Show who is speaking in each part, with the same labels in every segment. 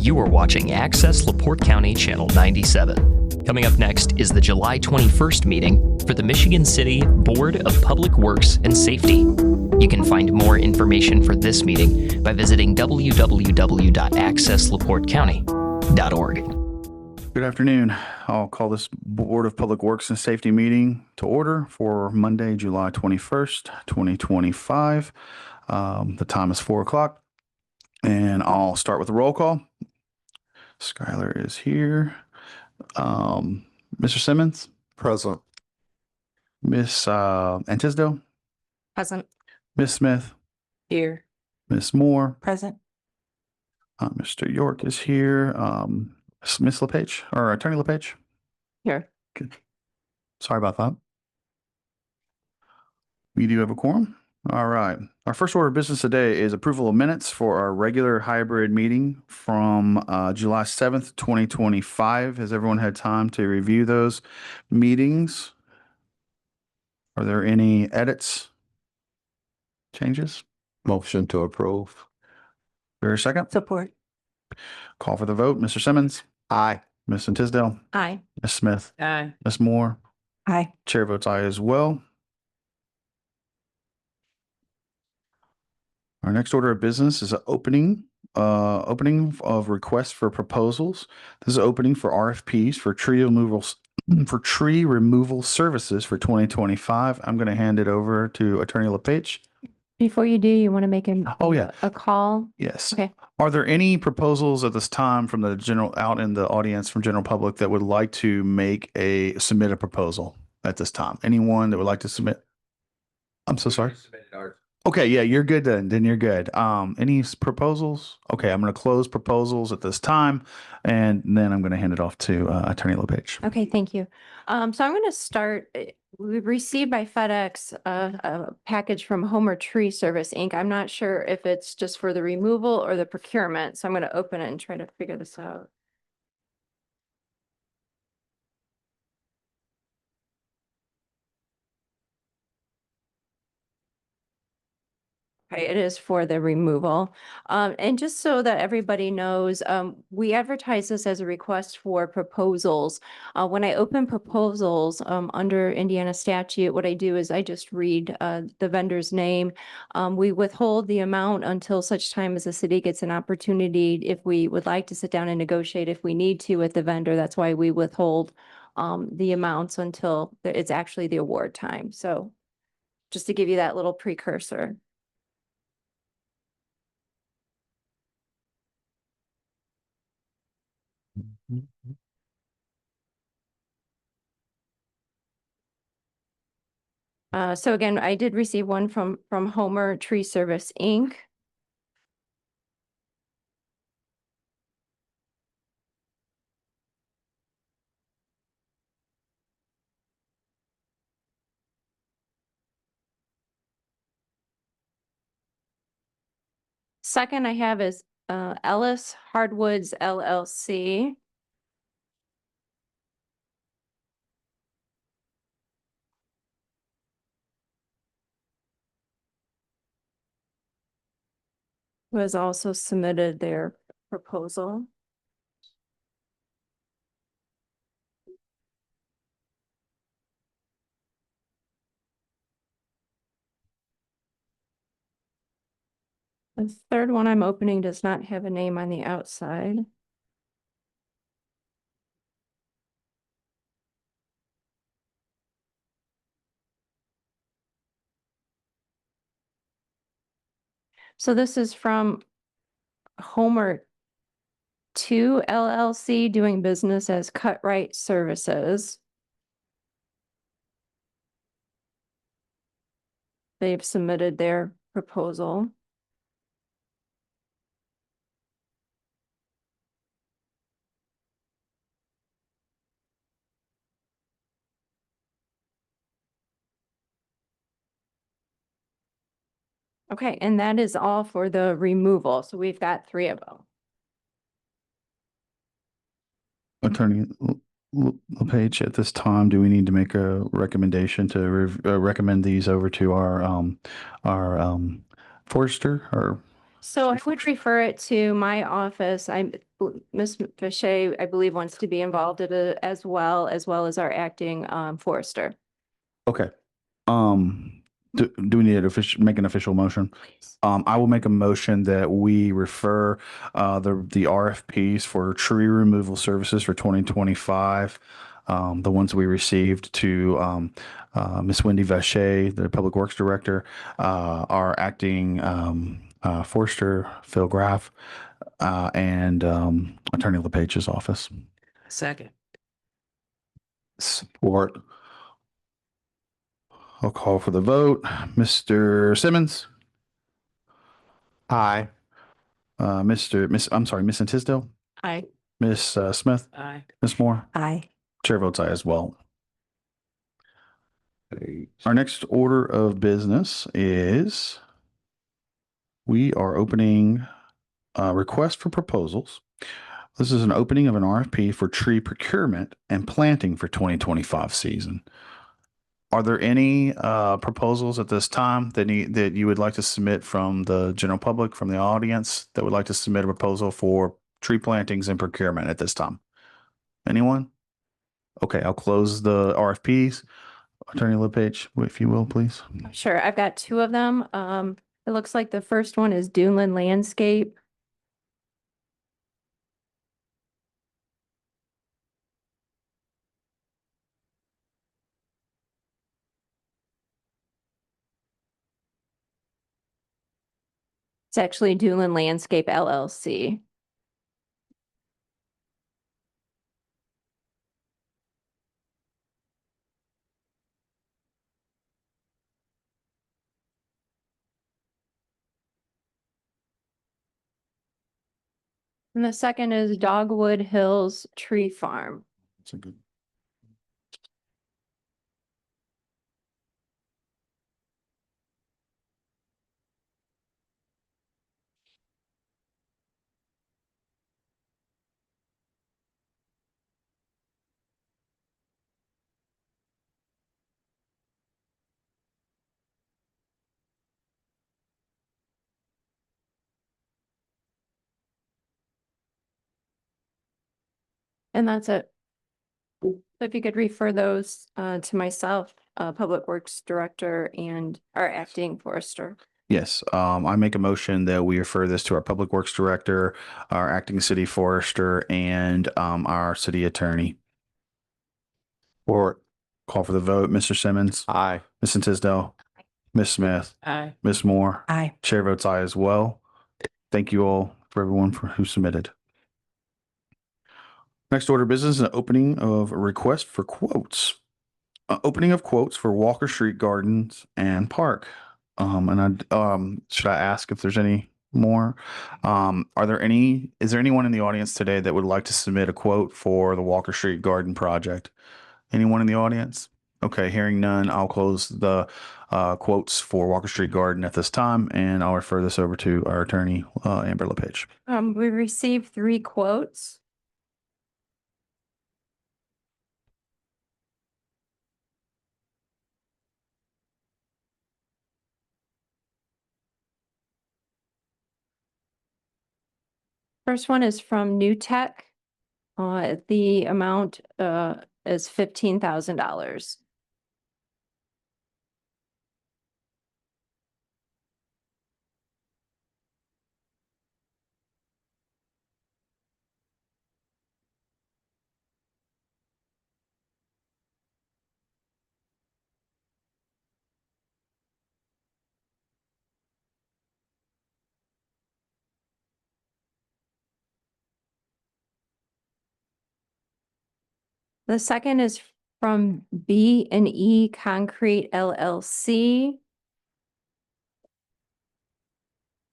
Speaker 1: You are watching Access LaPorte County Channel 97. Coming up next is the July 21st meeting for the Michigan City Board of Public Works and Safety. You can find more information for this meeting by visiting www.accesslaportecounty.org.
Speaker 2: Good afternoon. I'll call this Board of Public Works and Safety meeting to order for Monday, July 21st, 2025. The time is 4 o'clock, and I'll start with a roll call. Skylar is here. Mr. Simmons?
Speaker 3: Present.
Speaker 2: Miss Antisdo?
Speaker 4: Present.
Speaker 2: Miss Smith?
Speaker 4: Here.
Speaker 2: Miss Moore?
Speaker 4: Present.
Speaker 2: Mr. York is here. Miss LePage, or Attorney LePage?
Speaker 4: Here.
Speaker 2: Good. Sorry about that. We do have a quorum. All right. Our first order of business today is approval of minutes for our regular hybrid meeting from July 7th, 2025. Has everyone had time to review those meetings? Are there any edits? Changes?
Speaker 3: Motion to approve.
Speaker 2: There a second?
Speaker 4: Support.
Speaker 2: Call for the vote. Mr. Simmons?
Speaker 3: Aye.
Speaker 2: Miss Tisdale?
Speaker 4: Aye.
Speaker 2: Miss Smith?
Speaker 4: Aye.
Speaker 2: Miss Moore?
Speaker 4: Aye.
Speaker 2: Chair votes aye as well. Our next order of business is an opening of requests for proposals. This is opening for RFPs for tree removal services for 2025. I'm going to hand it over to Attorney LePage.
Speaker 5: Before you do, you want to make
Speaker 2: Oh,
Speaker 5: a call?
Speaker 2: Yes.
Speaker 5: Okay.
Speaker 2: Are there any proposals at this time from the out in the audience from general public that would like to submit a proposal at this time? Anyone that would like to submit? I'm so sorry. Okay, yeah, you're good then. Then you're good. Any proposals? Okay, I'm going to close proposals at this time, and then I'm going to hand it off to Attorney LePage.
Speaker 5: Okay, thank you. So I'm going to start. We received by FedEx a package from Homer Tree Service, Inc. I'm not sure if it's just for the removal or the procurement, so I'm going to open it and try to figure this out. Okay, it is for the removal. And just so that everybody knows, we advertise this as a request for proposals. When I open proposals under Indiana statute, what I do is I just read the vendor's name. We withhold the amount until such time as the city gets an opportunity. If we would like to sit down and negotiate, if we need to with the vendor, that's why we withhold the amounts until it's actually the award time. So just to give you that little precursor. So again, I did receive one from Homer Tree Service, Inc. Second I have is Ellis Hardwoods LLC. Who has also submitted their proposal. The third one I'm opening does not have a name on the outside. So this is from Homer 2 LLC, doing business as Cutright Services. They've submitted their proposal. Okay, and that is all for the removal. So we've got 3 of them.
Speaker 2: Attorney LePage, at this time, do we need to make a recommendation to recommend these over to our forester or
Speaker 5: So I would refer it to my office. Ms. Fache, I believe, wants to be involved in it as well as our acting forester.
Speaker 2: Okay. Do we need to make an official motion? I will make a motion that we refer the RFPs for tree removal services for 2025, the ones we received to Ms. Wendy Vache, the Public Works Director, our acting forester, Phil Graff, and Attorney LePage's office.
Speaker 6: Second.
Speaker 3: Support.
Speaker 2: I'll call for the vote. Mr. Simmons,
Speaker 3: Aye.
Speaker 2: I'm sorry, Miss Tisdale,
Speaker 4: Aye.
Speaker 2: Miss Smith,
Speaker 6: Aye.
Speaker 2: Miss Moore.
Speaker 4: Aye.
Speaker 2: Chair votes aye as well.
Speaker 3: Aye.
Speaker 2: Our next order of business is we are opening a request for proposals. This is an opening of an RFP for tree procurement and planting for 2025 season. Are there any proposals at this time that you would like to submit from the general public, from the audience, that would like to submit a proposal for tree plantings and procurement at this time? Anyone? Okay, I'll close the RFPs. Attorney LePage, if you will, please.
Speaker 5: Sure, I've got two of them. It looks like the first one is Duneland Landscape. It's actually Duneland Landscape LLC. And the second is Dogwood Hills Tree Farm.
Speaker 2: That's a good.
Speaker 5: And that's it. So if you could refer those to myself, Public Works Director and our acting forester.
Speaker 2: Yes, I make a motion that we refer this to our Public Works Director, our acting city forester, and our city attorney.
Speaker 3: Support.
Speaker 2: Call for the vote. Mr. Simmons,
Speaker 3: Aye.
Speaker 2: Miss Tisdale, Miss Smith,
Speaker 6: Aye.
Speaker 2: Miss Moore.
Speaker 4: Aye.
Speaker 2: Chair votes aye as well. Thank you all for everyone who submitted. Next order of business is an opening of a request for quotes. Opening of quotes for Walker Street Gardens and Park. Should I ask if there's any more? Is there anyone in the audience today that would like to submit a quote for the Walker Street Garden project? Anyone in the audience? Okay, hearing none, I'll close the quotes for Walker Street Garden at this time, and I'll refer this over to our attorney, Amber LePage.
Speaker 5: We received 3 quotes. First one is from New Tech. The amount is $15,000. The second is from B&E Concrete LLC.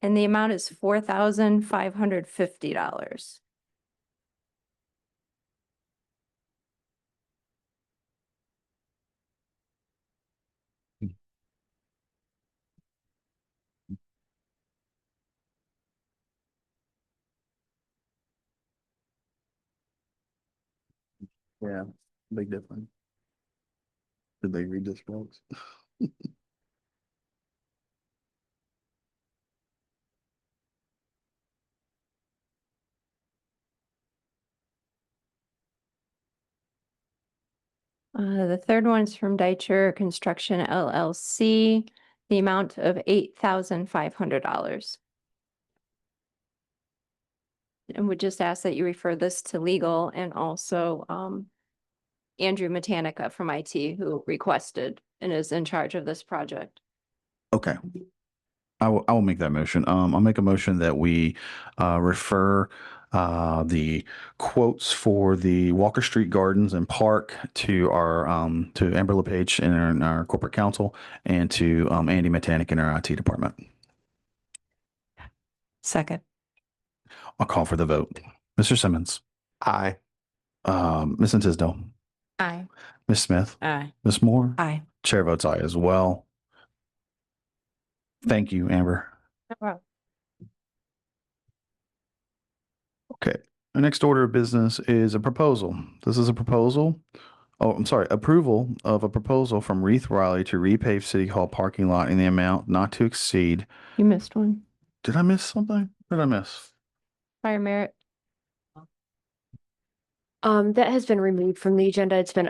Speaker 5: And the amount is $4,550.
Speaker 2: Yeah, big difference. Did they read this, folks?
Speaker 5: The third one's from Deitcher Construction LLC, the amount of $8,500. And would just ask that you refer this to legal and also Andrew Metanica from IT who requested and is in charge of this project.
Speaker 2: Okay. I will make that motion. I'll make a motion that we refer the quotes for the Walker Street Gardens and Park to our to Amber LePage in our corporate counsel and to Andy Metanik in our IT department.
Speaker 4: Second.
Speaker 2: I'll call for the vote. Mr. Simmons,
Speaker 3: Aye.
Speaker 2: Ms. Tisdale,
Speaker 4: Aye.
Speaker 2: Ms. Smith,
Speaker 4: Aye.
Speaker 2: Ms. Moore,
Speaker 4: Aye.
Speaker 2: Chair votes aye as well. Thank you, Amber. Okay. Our next order of business is a proposal. This is a proposal. Oh, I'm sorry. Approval of a proposal from Reith Riley to repave City Hall parking lot in the amount not to exceed.
Speaker 5: You missed one.
Speaker 2: Did I miss something? What did I miss?
Speaker 5: Fire merit.
Speaker 6: That has been removed from the agenda. It's been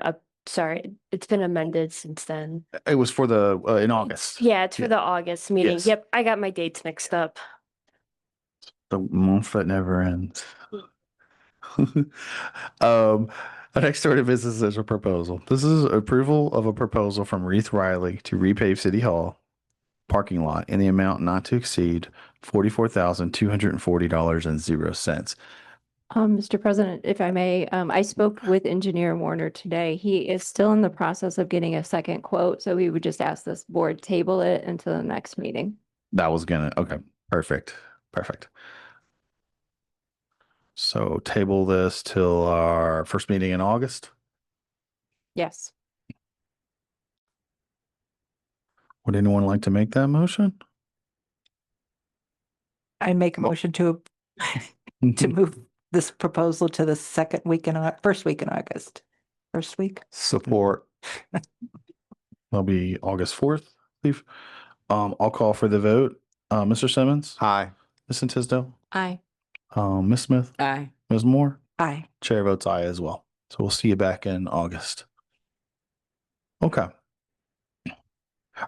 Speaker 6: it's been amended since then.
Speaker 2: It was for the in August.
Speaker 6: Yeah, it's for
Speaker 2: Yeah.
Speaker 6: the August meeting.
Speaker 2: Yes.
Speaker 6: Yep, I got my dates mixed up.
Speaker 2: The month that never ends. The next order of business is a proposal. This is approval of a proposal from Reith Riley to repave City Hall parking lot in the amount not to exceed $44,240.00.
Speaker 5: Mr. President, if I may, I spoke with Engineer Warner today. He is still in the process of getting a second quote, so we would just ask this board table it until the next meeting.
Speaker 2: That was okay. Perfect. So table this till our first meeting in August.
Speaker 5: Yes.
Speaker 2: Would anyone like to make that motion?
Speaker 4: I make a motion to move this proposal to the first week in August. First week.
Speaker 3: Support.
Speaker 2: That'll be August 4th, I believe. I'll call for the vote. Mr. Simmons,
Speaker 3: Aye.
Speaker 2: Ms. Tisdale,
Speaker 5: Aye.
Speaker 2: Ms. Smith,
Speaker 4: Aye.
Speaker 2: Ms. Moore,
Speaker 4: Aye.
Speaker 2: Chair votes aye as well. So we'll see you back in August. Okay.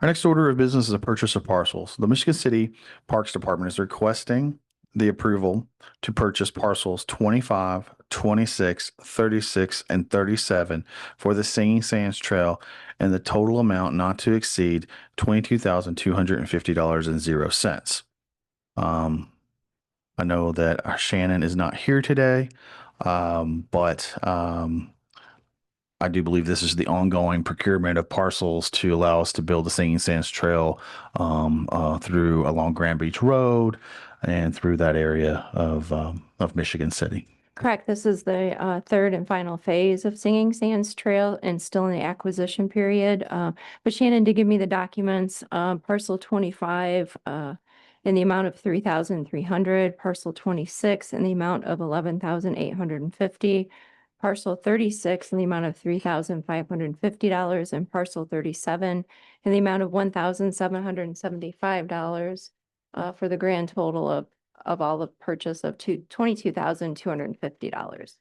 Speaker 2: Our next order of business is a purchase of parcels. The Michigan City Parks Department is requesting the approval to purchase parcels 25, 26, 36, and 37 for the Singing Sands Trail and the total amount not to exceed $22,250.00. I know that Shannon is not here today, but I do believe this is the ongoing procurement of parcels to allow us to build the Singing Sands Trail through along Grand Beach Road and through that area of Michigan City.
Speaker 5: Correct. This is the third and final phase of Singing Sands Trail and still in the acquisition period. But Shannon did give me the documents, parcel 25 in the amount of 3,300, parcel 26 in the amount of 11,850, parcel 36 in the amount of $3,550, and parcel 37 in the amount of $1,775 for the grand total of all the purchase of $22,250.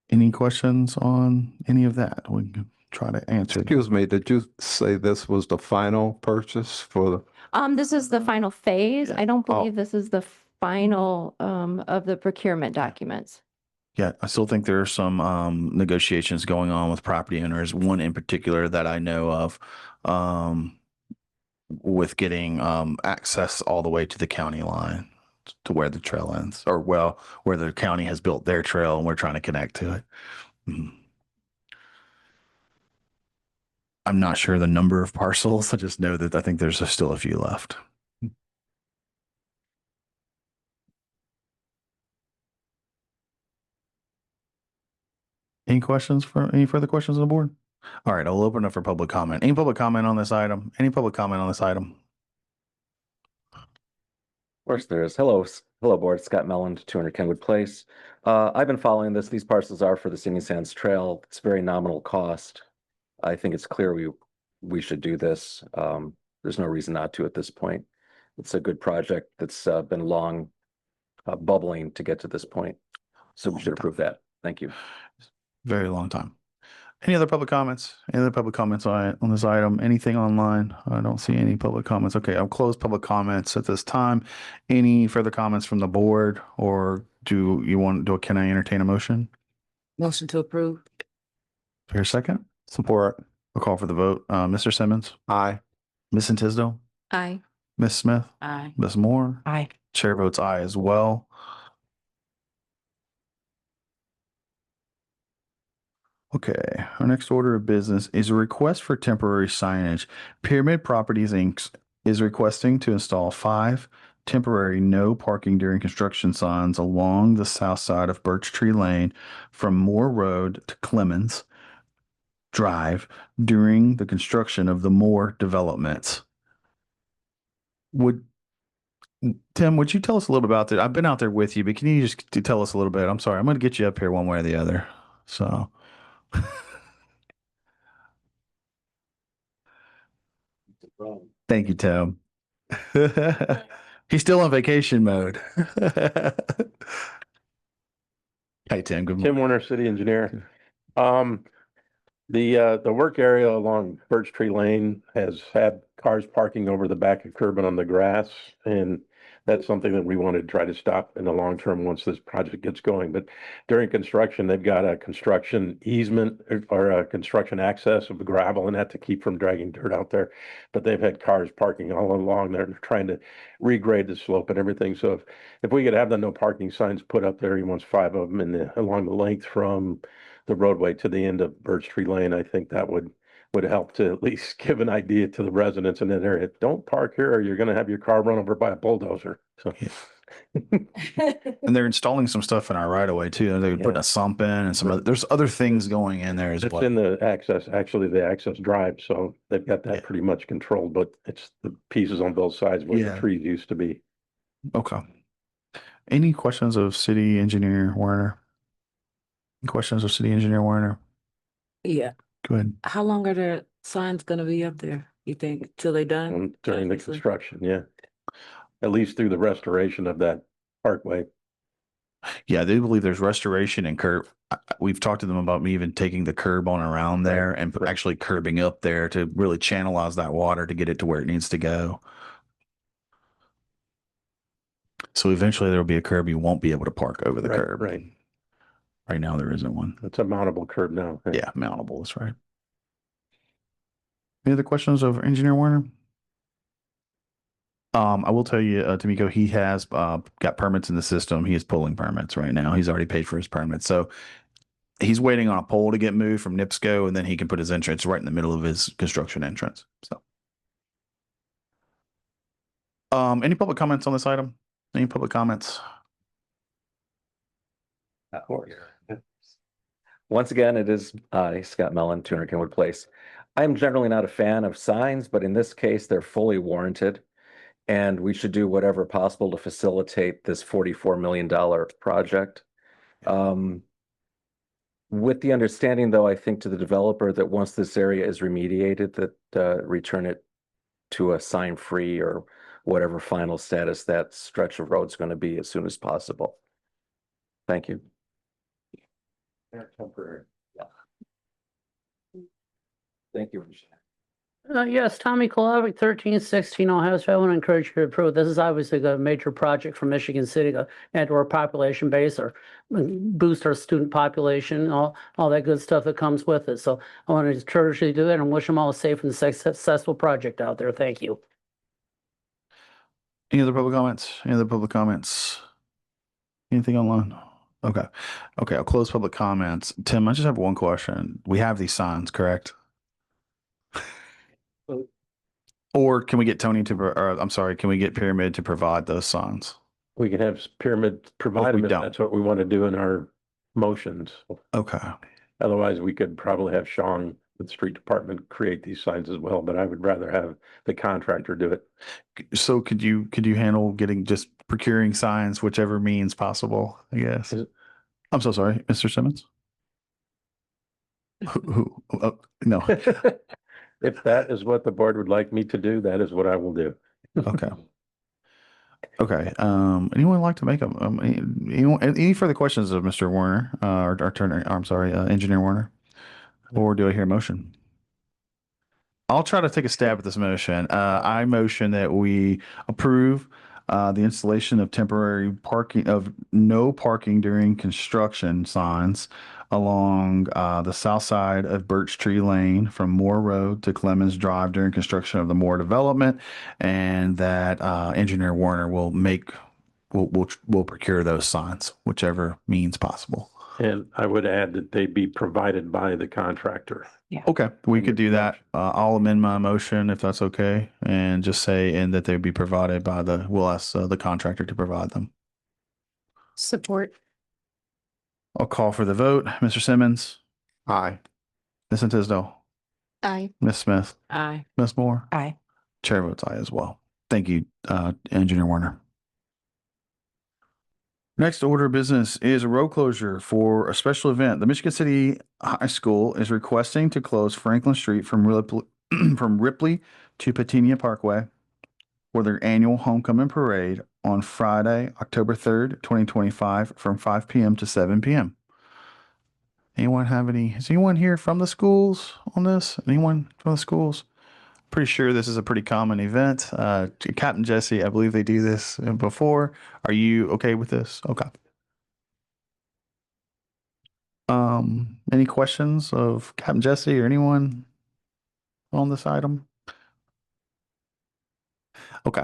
Speaker 2: Any questions on any of that? We can try to answer.
Speaker 3: Excuse me, did you say this was the final purchase for the?
Speaker 5: This is the final phase.
Speaker 2: Yeah.
Speaker 5: I don't
Speaker 3: Oh.
Speaker 5: believe this is the final of the procurement documents.
Speaker 2: Yeah, I still think there are some negotiations going on with property owners. One in particular that I know of with getting access all the way to the county line to where the trail ends, or well, where the county has built their trail and we're trying to connect to it. I'm not sure the number of parcels. I just know that I think there's still a few left. Any further questions on the board? All right, I'll open up for public comment. Any public comment on this item? Any public comment on this item?
Speaker 7: Of course there is. Hello, board. Scott Melland, 200 Kenwood Place. I've been following this. These parcels are for the Singing Sands Trail. It's very nominal cost. I think it's clear we should do this. There's no reason not to at this point. It's a good project that's been long bubbling to get to this point. So we should approve that. Thank you.
Speaker 2: Very long time. Any other public comments? Any other public comments on this item? Anything online? I don't see any public comments. Okay, I'll close public comments at this time. Any further comments from the board, or can I entertain a motion?
Speaker 8: Motion to approve.
Speaker 2: For a second?
Speaker 3: Support.
Speaker 2: I'll call for the vote. Mr. Simmons,
Speaker 3: Aye.
Speaker 2: Ms. Tisdale,
Speaker 8: Aye.
Speaker 2: Ms. Smith,
Speaker 8: Aye.
Speaker 2: Ms. Moore.
Speaker 4: Aye.
Speaker 2: Chair votes aye as well. Okay, our next order of business is a request for temporary signage. Pyramid Properties Inc. is requesting to install 5 temporary no parking during construction signs along the south side of Birch Tree Lane from Moore Road to Clemens Drive during the construction of the Moore developments. Tim, would you tell us a little about that? I've been out there with you, but can you just tell us a little bit? I'm sorry, I'm going to get you up here one way or the other. So. Thank you, Tim. He's still on vacation mode. Hey, Tim. Good
Speaker 9: Tim
Speaker 2: morning.
Speaker 9: Warner, city engineer. The work area along Birch Tree Lane has had cars parking over the back of curb and on the grass. And that's something that we want to try to stop in the long term once this project gets going. But during construction, they've got a construction easement or a construction access of gravel and that to keep from dragging dirt out there. But they've had cars parking all along there, trying to regrade the slope and everything. So if we could have the no parking signs put up there, he wants 5 of them along the length from the roadway to the end of Birch Tree Lane, I think that would help to at least give an idea to the residents in that area. Don't park here or you're going to have your car run over by a bulldozer. So.
Speaker 2: And they're installing some stuff in our right of way too. They're putting a sump in and there's other things going in there as
Speaker 9: It's
Speaker 2: well.
Speaker 9: in the access drive. So they've got that pretty much controlled, but it's the pieces on both sides where the trees used to be.
Speaker 2: Okay. Any questions of City Engineer Werner? Any questions of City Engineer Werner?
Speaker 8: Yeah.
Speaker 2: Go ahead.
Speaker 8: How long are the signs gonna be up there, you think, till they done?
Speaker 9: During the
Speaker 8: Obviously.
Speaker 9: construction, yeah. At least through the restoration of that parkway.
Speaker 2: Yeah, they believe there's restoration and curb. We've talked to them about me even taking the curb on around there and actually curbing up there to really channelize that water to get it to where it needs to go. So eventually there will be a curb. You won't be able to park over the curb.
Speaker 9: Right.
Speaker 2: Right now there isn't one.
Speaker 9: It's a mountable curb now.
Speaker 2: Yeah, mountable. That's right. Any other questions of Engineer Werner? I will tell you, Tamiko, he has got permits in the system. He is pulling permits right now. He's already paid for his permits. So he's waiting on a pole to get moved from NIPSCO, and then he can put his entrance right in the middle of his construction entrance. So, any public comments on this item? Any public comments?
Speaker 7: Of course. Once again, it is Scott Mellon, 200 Kenwood Place. I'm generally not a fan of signs, but in this case, they're fully warranted. And we should do whatever possible to facilitate this $44 million project. With the understanding, though, I think to the developer that once this area is remediated, that return it to a sign-free or whatever final status that stretch of road is going to be as soon as possible. Thank you. They're temporary. Yeah. Thank you.
Speaker 10: Yes, Tommy Kolovic, 1316 Ohio. So I want to encourage you to approve. This is obviously a major project for Michigan City to add to our population base or boost our student population, all that good stuff that comes with it. So I want to encourage you to do it and wish them all a safe and successful project out there. Thank you.
Speaker 2: Any other public comments? Any other public comments? Anything online? Okay. Okay, I'll close public comments. Tim, I just have one question. We have these signs, correct? Or can we get Tony to, or I'm sorry, can we get Pyramid to provide those signs?
Speaker 9: We can have Pyramid provide
Speaker 2: we
Speaker 9: them if
Speaker 2: don't.
Speaker 9: that's what we want to do in our motions.
Speaker 2: Okay.
Speaker 9: Otherwise, we could probably have Sean, the street department, create these signs as well, but I would rather have the contractor do it.
Speaker 2: So could you handle getting just procuring signs, whichever means possible, I guess? I'm so sorry, Mr. Simmons? No.
Speaker 9: If that is what the board would like me to do, that is what I will do.
Speaker 2: Okay. Okay, anyone like to make any further questions of Mr. Warner, or Turner, I'm sorry, Engineer Warner? Or do I hear a motion? I'll try to take a stab at this motion. I motion that we approve the installation of temporary parking of no parking during construction signs along the south side of Birch Tree Lane from Moore Road to Clemens Drive during construction of the Moore development, and that Engineer Warner will procure those signs, whichever means possible.
Speaker 9: And I would add that they be provided by the contractor.
Speaker 2: Okay, we could do that. I'll amend my motion if that's okay, and just say, and that they be provided by we'll ask the contractor to provide them.
Speaker 6: Support.
Speaker 2: I'll call for the vote. Mr. Simmons,
Speaker 3: Aye.
Speaker 2: Ms. Tisdale,
Speaker 6: Aye.
Speaker 2: Ms. Smith,
Speaker 8: Aye.
Speaker 2: Ms. Moore.
Speaker 4: Aye.
Speaker 2: Chair votes aye as well. Thank you, Engineer Warner. Next order of business is a road closure for a special event. The Michigan City High School is requesting to close Franklin Street from Ripley to Patinia Parkway for their annual homecoming parade on Friday, October 3rd, 2025 from 5 p.m. to 7 p.m. Is anyone here from the schools on this? Anyone from the schools? Pretty sure this is a pretty common event. Captain Jesse, I believe they do this before. Are you okay with this? Okay. Any questions of Captain Jesse or anyone on this item? Okay.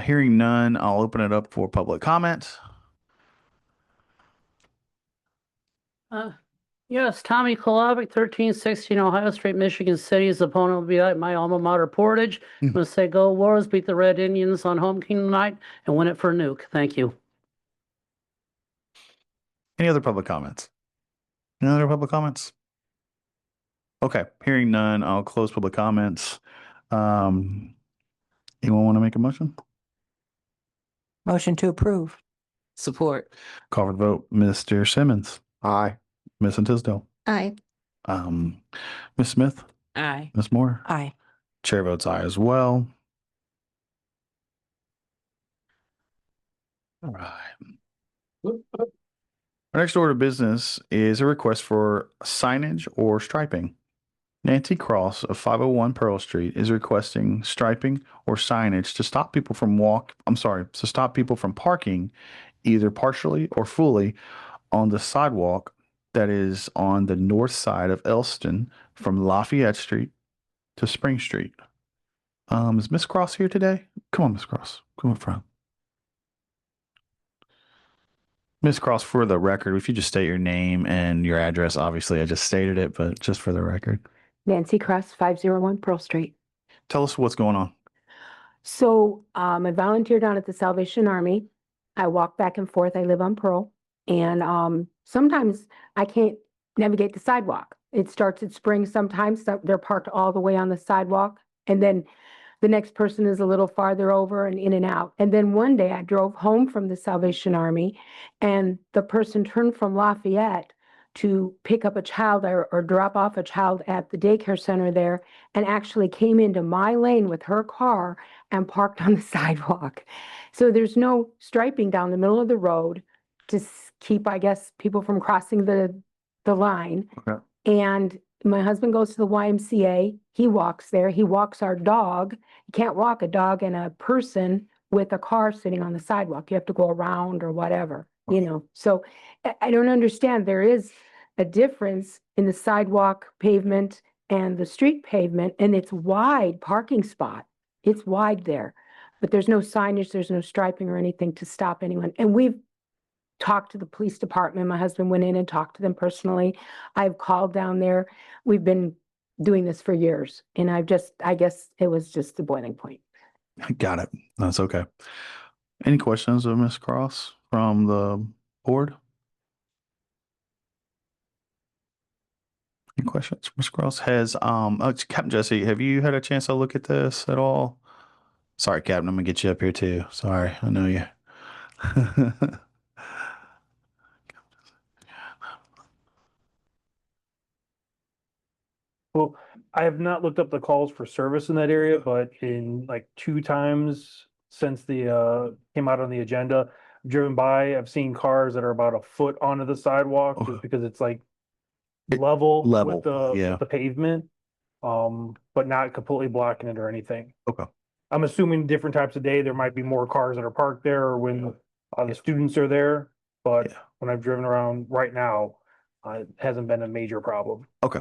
Speaker 2: Hearing none, I'll open it up for public comment.
Speaker 10: Yes, Tommy Kolavic, 1316 Ohio Street, Michigan City. His opponent will be at my alma mater, Portage. I'm going to say go Wars, beat the Red Indians on homecoming night, and win it for Nuke. Thank you.
Speaker 2: Any other public comments? Any other public comments? Okay, hearing none, I'll close public comments. Anyone want to make a motion?
Speaker 4: Motion to approve.
Speaker 8: Support.
Speaker 2: Call for the vote. Mr. Simmons,
Speaker 3: Aye.
Speaker 2: Ms. Tisdale,
Speaker 6: Aye.
Speaker 2: Ms. Smith,
Speaker 8: Aye.
Speaker 2: Ms. Moore.
Speaker 4: Aye.
Speaker 2: Chair votes aye as well. All right. Our next order of business is a request for signage or striping. Nancy Cross of 501 Pearl Street is requesting striping or signage to stop people from parking either partially or fully on the sidewalk that is on the north side of Elston from Lafayette Street to Spring Street. Is Miss Cross here today? Come on, Miss Cross. Come up front. Miss Cross, for the record, if you just state your name and your address, obviously I just stated it, but just for the record.
Speaker 11: Nancy Cross, 501 Pearl Street.
Speaker 2: Tell us what's going on.
Speaker 11: So I volunteer down at the Salvation Army. I walk back and forth. I live on Pearl. And sometimes I can't navigate the sidewalk. It starts at Spring sometimes. They're parked all the way on the sidewalk. And then the next person is a little farther over and in and out. And then one day I drove home from the Salvation Army and the person turned from Lafayette to pick up a child or drop off a child at the daycare center there and actually came into my lane with her car and parked on the sidewalk. So there's no striping down the middle of the road to keep, I guess, people from crossing the line.
Speaker 2: Okay.
Speaker 11: And my husband goes to the YMCA. He walks there. He walks our dog. You can't walk a dog and a person with a car sitting on the sidewalk. You have to go around or whatever, you know. So I don't understand. There is a difference in the sidewalk pavement and the street pavement, and it's wide parking spot. It's wide there, but there's no signage, there's no striping or anything to stop anyone. And we've talked to the police department. My husband went in and talked to them personally. I've called down there. We've been doing this for years, and I guess it was just the boiling point.
Speaker 2: Got it. That's okay. Any questions of Ms. Cross from the board? Any questions? Ms. Cross has, Captain Jesse, have you had a chance to look at this at all? Sorry, Captain, I'm gonna get you up here too. Sorry, I know you.
Speaker 12: Well, I have not looked up the calls for service in that area, but in like 2 times since the came out on the agenda. Driven by, I've seen cars that are about a foot onto the sidewalk
Speaker 2: Okay.
Speaker 12: just because it's like
Speaker 2: It-
Speaker 12: level
Speaker 2: level,
Speaker 12: with the
Speaker 2: yeah.
Speaker 12: with the pavement. But not completely blocking it or anything.
Speaker 2: Okay.
Speaker 12: I'm assuming different types of day, there might be more cars that are parked there or when the students are there. But
Speaker 2: Yeah.
Speaker 12: when I've driven around right now, it hasn't been a major problem.
Speaker 2: Okay.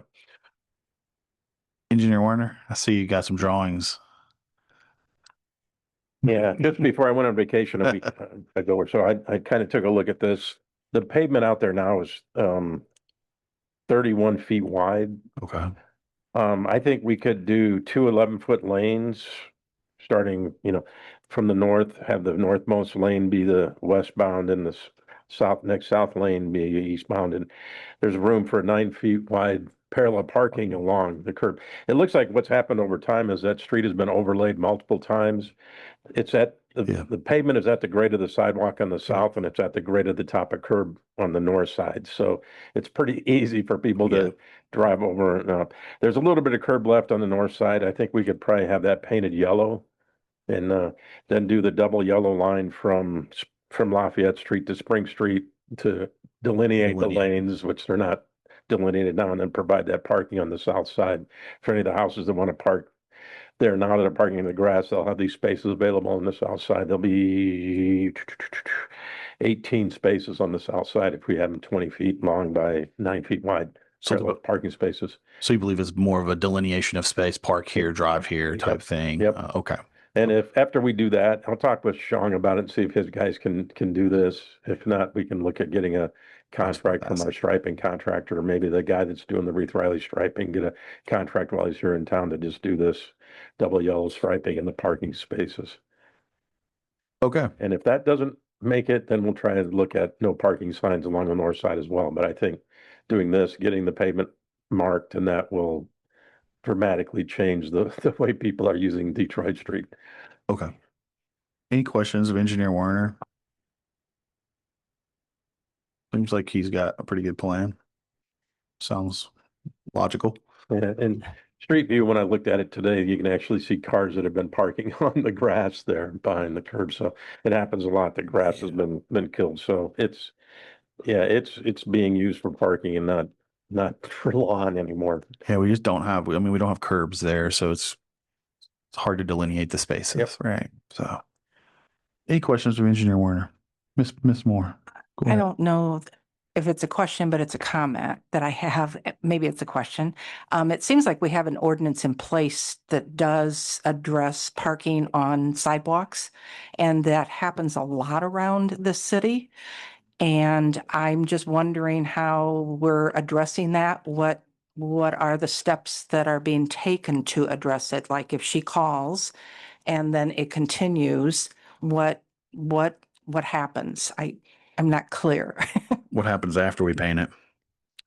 Speaker 2: Engineer Warner, I see you got some drawings.
Speaker 9: Yeah, just before I went on vacation a week ago or so, I kind of took a look at this. The pavement out there now is 31 feet wide.
Speaker 2: Okay.
Speaker 9: I think we could do two 11-foot lanes, starting, from the north, have the northmost lane be the westbound and the next south lane be eastbound. And there's room for 9 feet wide parallel parking along the curb. It looks like what's happened over time is that street has been overlaid multiple times. It's at, the pavement is at the grade of the sidewalk on the south, and it's at the grade of the top of curb on the north side. So it's pretty easy for people to drive over and up. There's a little bit of curb left on the north side. I think we could probably have that painted yellow and then do the double yellow line from Lafayette Street to Spring Street to delineate the lanes, which they're not delineated now, and then provide that parking on the south side for any of the houses that want to park there now that are parking in the grass. They'll have these spaces available on the south side. There'll be 18 spaces on the south side if we have them 20 feet long by 9 feet wide.
Speaker 2: So
Speaker 9: So parking spaces.
Speaker 2: So you believe it's more of a delineation of space, park here, drive here type thing?
Speaker 9: Yep.
Speaker 2: Okay.
Speaker 9: And if after we do that, I'll talk with Sean about it and see if his guys can do this. If not, we can look at getting a contract from our striping contractor, or maybe the guy that's doing the Reith Riley striping, get a contract while he's here in town to just do this double yellow striping in the parking spaces.
Speaker 2: Okay.
Speaker 9: And if that doesn't make it, then we'll try and look at no parking signs along the north side as well. But I think doing this, getting the pavement marked, and that will dramatically change the way people are using Detroit Street.
Speaker 2: Okay. Any questions of Engineer Warner? Seems like he's got a pretty good plan. Sounds logical.
Speaker 9: Yeah, and Street View, when I looked at it today, you can actually see cars that have been parking on the grass there behind the curb. So it happens a lot. The grass has been killed. So it's being used for parking and not for lawn anymore.
Speaker 2: Yeah, we just don't have, we don't have curbs there, so it's hard to delineate the spaces,
Speaker 9: Yep.
Speaker 2: right? So any questions of Engineer Warner? Miss Moore? Go
Speaker 4: I
Speaker 2: ahead.
Speaker 4: don't know if it's a question, but it's a comment that I have. Maybe it's a question. It seems like we have an ordinance in place that does address parking on sidewalks, and that happens a lot around the city. And I'm just wondering how we're addressing that. What are the steps that are being taken to address it? Like if she calls and then it continues, what happens? I'm not clear.
Speaker 2: What happens after we paint it?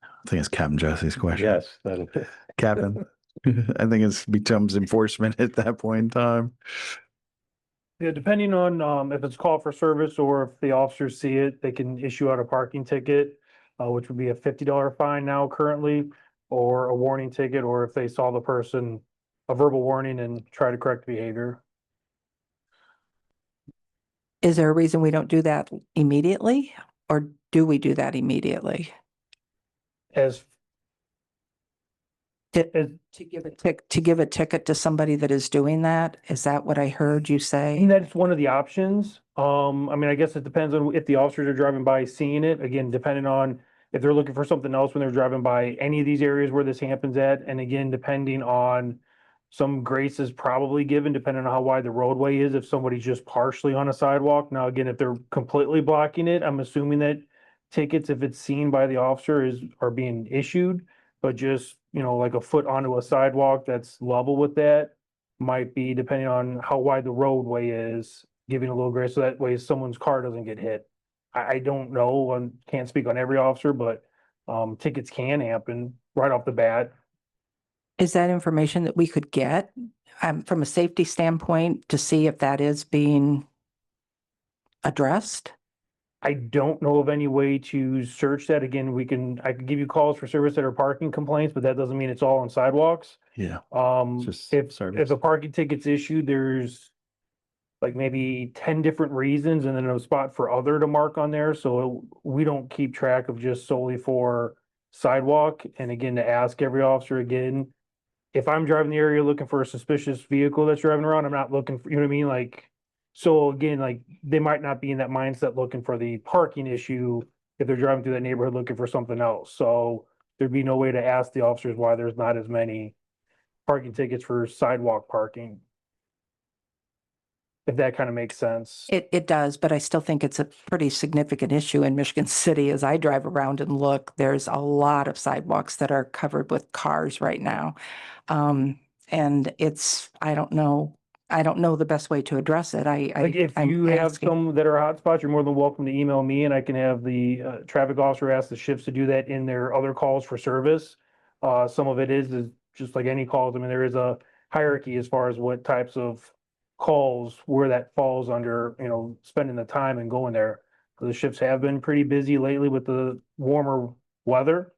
Speaker 2: I think it's Captain Jesse's question.
Speaker 9: Yes, that
Speaker 2: Captain. I think it becomes enforcement at that point in time.
Speaker 12: Yeah, depending on if it's call for service or if the officers see it, they can issue out a parking ticket, which would be a $50 fine now currently, or a warning ticket, or if they saw the person, a verbal warning and try to correct behavior.
Speaker 4: Is there a reason we don't do that immediately, or do we do that immediately?
Speaker 12: As
Speaker 4: To give a ticket to somebody that is doing that? Is that what I heard you
Speaker 12: I
Speaker 4: say?
Speaker 12: think that's one of the options. I guess it depends on if the officers are driving by seeing it, again, depending on if they're looking for something else when they're driving by any of these areas where this happens at, and again, depending on some grace is probably given, depending on how wide the roadway is, if somebody's just partially on a sidewalk. Now, again, if they're completely blocking it, I'm assuming that tickets, if it's seen by the officer, are being issued, but just, like a foot onto a sidewalk that's level with that might be, depending on how wide the roadway is, giving a little grace, so that way someone's car doesn't get hit. I don't know, I can't speak on every officer, but tickets can happen right off the bat.
Speaker 4: Is that information that we could get from a safety standpoint to see if that is being addressed?
Speaker 12: I don't know of any way to search that. Again, I could give you calls for service that are parking complaints, but that doesn't mean it's all on sidewalks.
Speaker 2: Yeah.
Speaker 12: If
Speaker 2: service.
Speaker 12: a parking ticket's issued, there's like maybe 10 different reasons and then a spot for other to mark on there. So we don't keep track of just solely for sidewalk. And again, to ask every officer again, if I'm driving the area looking for a suspicious vehicle that's driving around, I'm not looking for, you know what I mean? Like, so again, like they might not be in that mindset looking for the parking issue if they're driving through that neighborhood looking for something else. So there'd be no way to ask the officers why there's not as many parking tickets for sidewalk parking. If that kind of makes sense.
Speaker 4: It does, but I still think it's a pretty significant issue in Michigan City. As I drive around and look, there's a lot of sidewalks that are covered with cars right now. And it's, I don't know the best way to address it.
Speaker 12: Like if
Speaker 4: I'm
Speaker 12: you have
Speaker 4: asking.
Speaker 12: some that are hotspots, you're more than welcome to email me and I can have the traffic officer ask the shifts to do that in their other calls for service. Some of it is just like any calls. I mean, there is a hierarchy as far as what types of calls, where that falls under, you know, spending the time and going there. The shifts have been pretty busy lately with the warmer weather.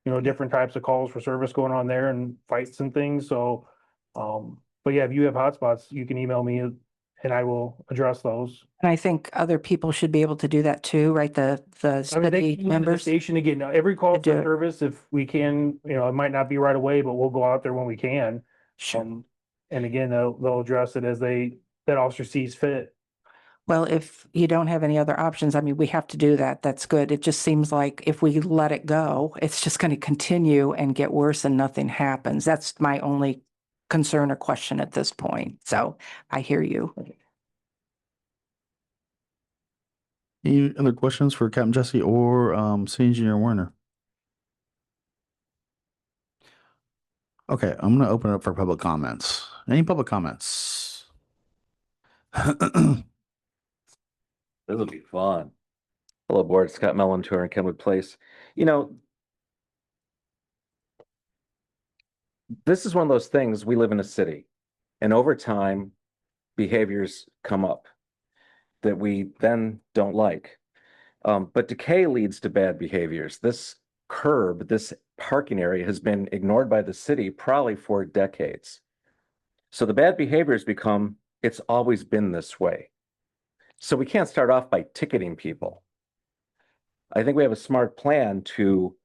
Speaker 12: You know, different types of calls for service going on there and fights and things. So, but yeah, if you have hotspots, you can email me and I will address those.
Speaker 4: And I think other people should be able to do that too, right? The
Speaker 12: I mean, they
Speaker 4: city
Speaker 12: can come to the
Speaker 4: members.
Speaker 12: station again. Now, every call
Speaker 4: do
Speaker 12: for
Speaker 4: it.
Speaker 12: service, if we can, you know, it might not be right away, but we'll go out there when we can.
Speaker 4: Sure.
Speaker 12: And again, they'll address it as that officer sees fit.
Speaker 4: Well, if you don't have any other options, I mean, we have to do that. That's good. It just seems like if we let it go, it's just going to continue and get worse and nothing happens. That's my only concern or question at this point. So I hear you.
Speaker 2: Any other questions for Captain Jesse or City Engineer Werner? Okay, I'm gonna open it up for public comments. Any public comments?
Speaker 7: This'll be fun. Hello, board. Scott Mellon, 200 Kenwood Place. You know, this is one of those things, we live in a city, and over time, behaviors come up that we then don't like. But decay leads to bad behaviors. This curb, this parking area has been ignored by the city probably for decades. So the bad behaviors become, it's always been this way. So we can't start off by ticketing people. I think we have a smart plan to,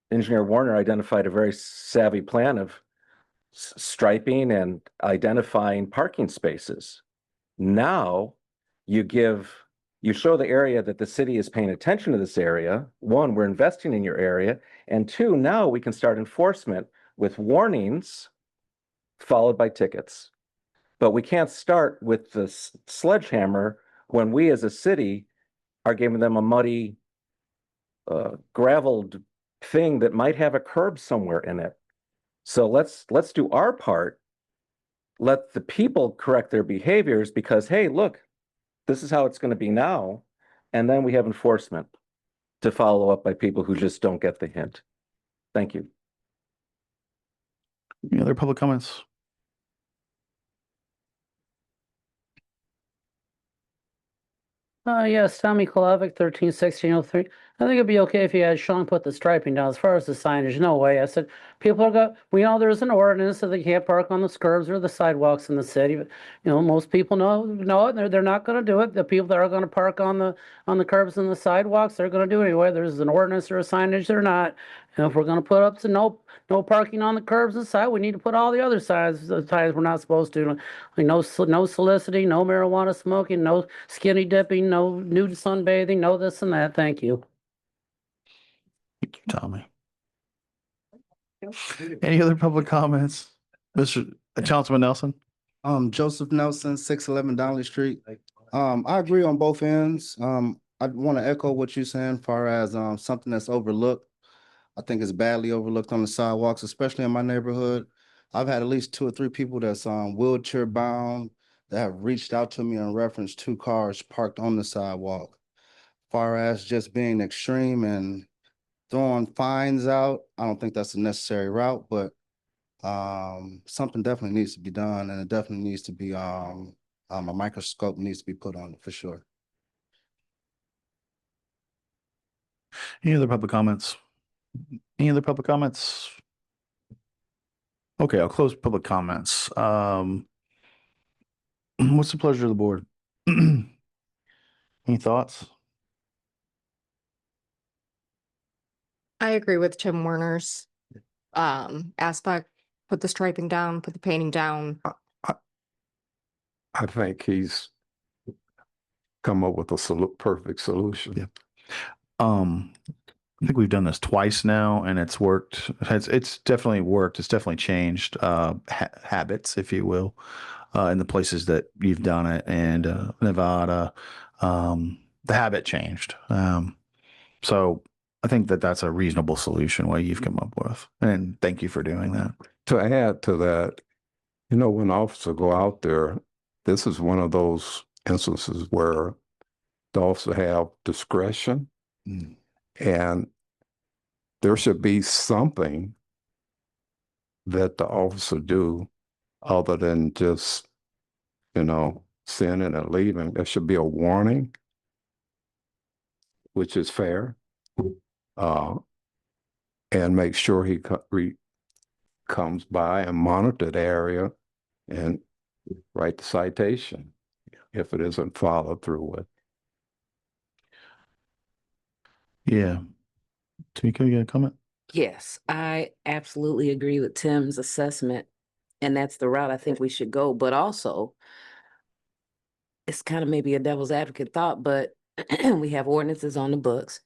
Speaker 7: Engineer Warner identified a very savvy plan of striping and identifying parking spaces. Now you show the area that the city is paying attention to this area. One, we're investing in your area. And two, now we can start enforcement with warnings followed by tickets. But we can't start with the sledgehammer when we as a city are giving them a muddy, graveled thing that might have a curb somewhere in it. So let's do our part. Let the people correct their behaviors because, hey, look, this is how it's going to be now. And then we have enforcement to follow up by people who just don't get the hint. Thank you.
Speaker 2: Any other public comments?
Speaker 10: Yes, Tommy Kolovic, 131603. I think it'd be okay if you had Sean put the striping down. As far as the signage, no way. I said, we know there's an ordinance that they can't park on the curbs or the sidewalks in the city. But, you know, most people know it. They're not going to do it. The people that are going to park on the curbs and the sidewalks, they're going to do it anyway. There's an ordinance or a signage, they're not. And if we're going to put up to no parking on the curbs and side, we need to put all the other signs, the times we're not supposed to. Like no soliciting, no marijuana smoking, no skinny dipping, no nude sunbathing, no this and that. Thank you.
Speaker 2: Thank you, Tommy. Any other public comments? Mr. Councilman Nelson?
Speaker 13: Joseph Nelson, 611 Donnelly Street. I agree on both ends. I want to echo what you're saying, far as something that's overlooked. I think it's badly overlooked on the sidewalks, especially in my neighborhood. I've had at least 2 or 3 people that's wheelchair bound that have reached out to me in reference to cars parked on the sidewalk. Far as just being extreme and throwing fines out, I don't think that's a necessary route, but something definitely needs to be done, and it definitely needs to be a microscope needs to be put on it for sure.
Speaker 2: Any other public comments? Any other public comments? Okay, I'll close public comments. What's the pleasure of the board? Any thoughts?
Speaker 14: I agree with Tim Werner's aspect. Put the striping down, put the painting down.
Speaker 3: I think he's come up with a perfect solution.
Speaker 2: Yeah. I think we've done this twice now, and it's worked. It's definitely worked. It's definitely changed habits, if you will, in the places that you've done it. And Nevada, the habit changed. So I think that that's a reasonable solution what you've come up with, and thank you for doing that.
Speaker 3: To add to that, you know, when officers go out there, this is one of those instances where the officer have discretion, and there should be something that the officer do other than just, you know, sending and leaving. There should be a warning, which is fair, and make sure he comes by and monitor the area and write the citation if it isn't followed through with.
Speaker 2: Yeah. Tamika, you got a comment?
Speaker 8: Yes, I absolutely agree with Tim's assessment, and that's the route I think we should go. But also, it's kind of maybe a devil's advocate thought, but we have ordinances on the books.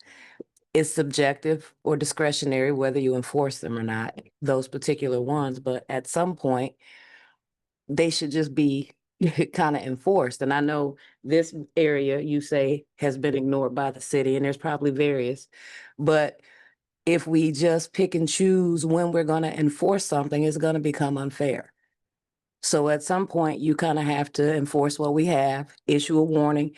Speaker 8: It's subjective or discretionary whether you enforce them or not, those particular ones. But at some point, they should just be kind of enforced. And I know this area, you say, has been ignored by the city, and there's probably various. But if we just pick and choose when we're going to enforce something, it's going to become unfair. So at some point, you kind of have to enforce what we have, issue a warning,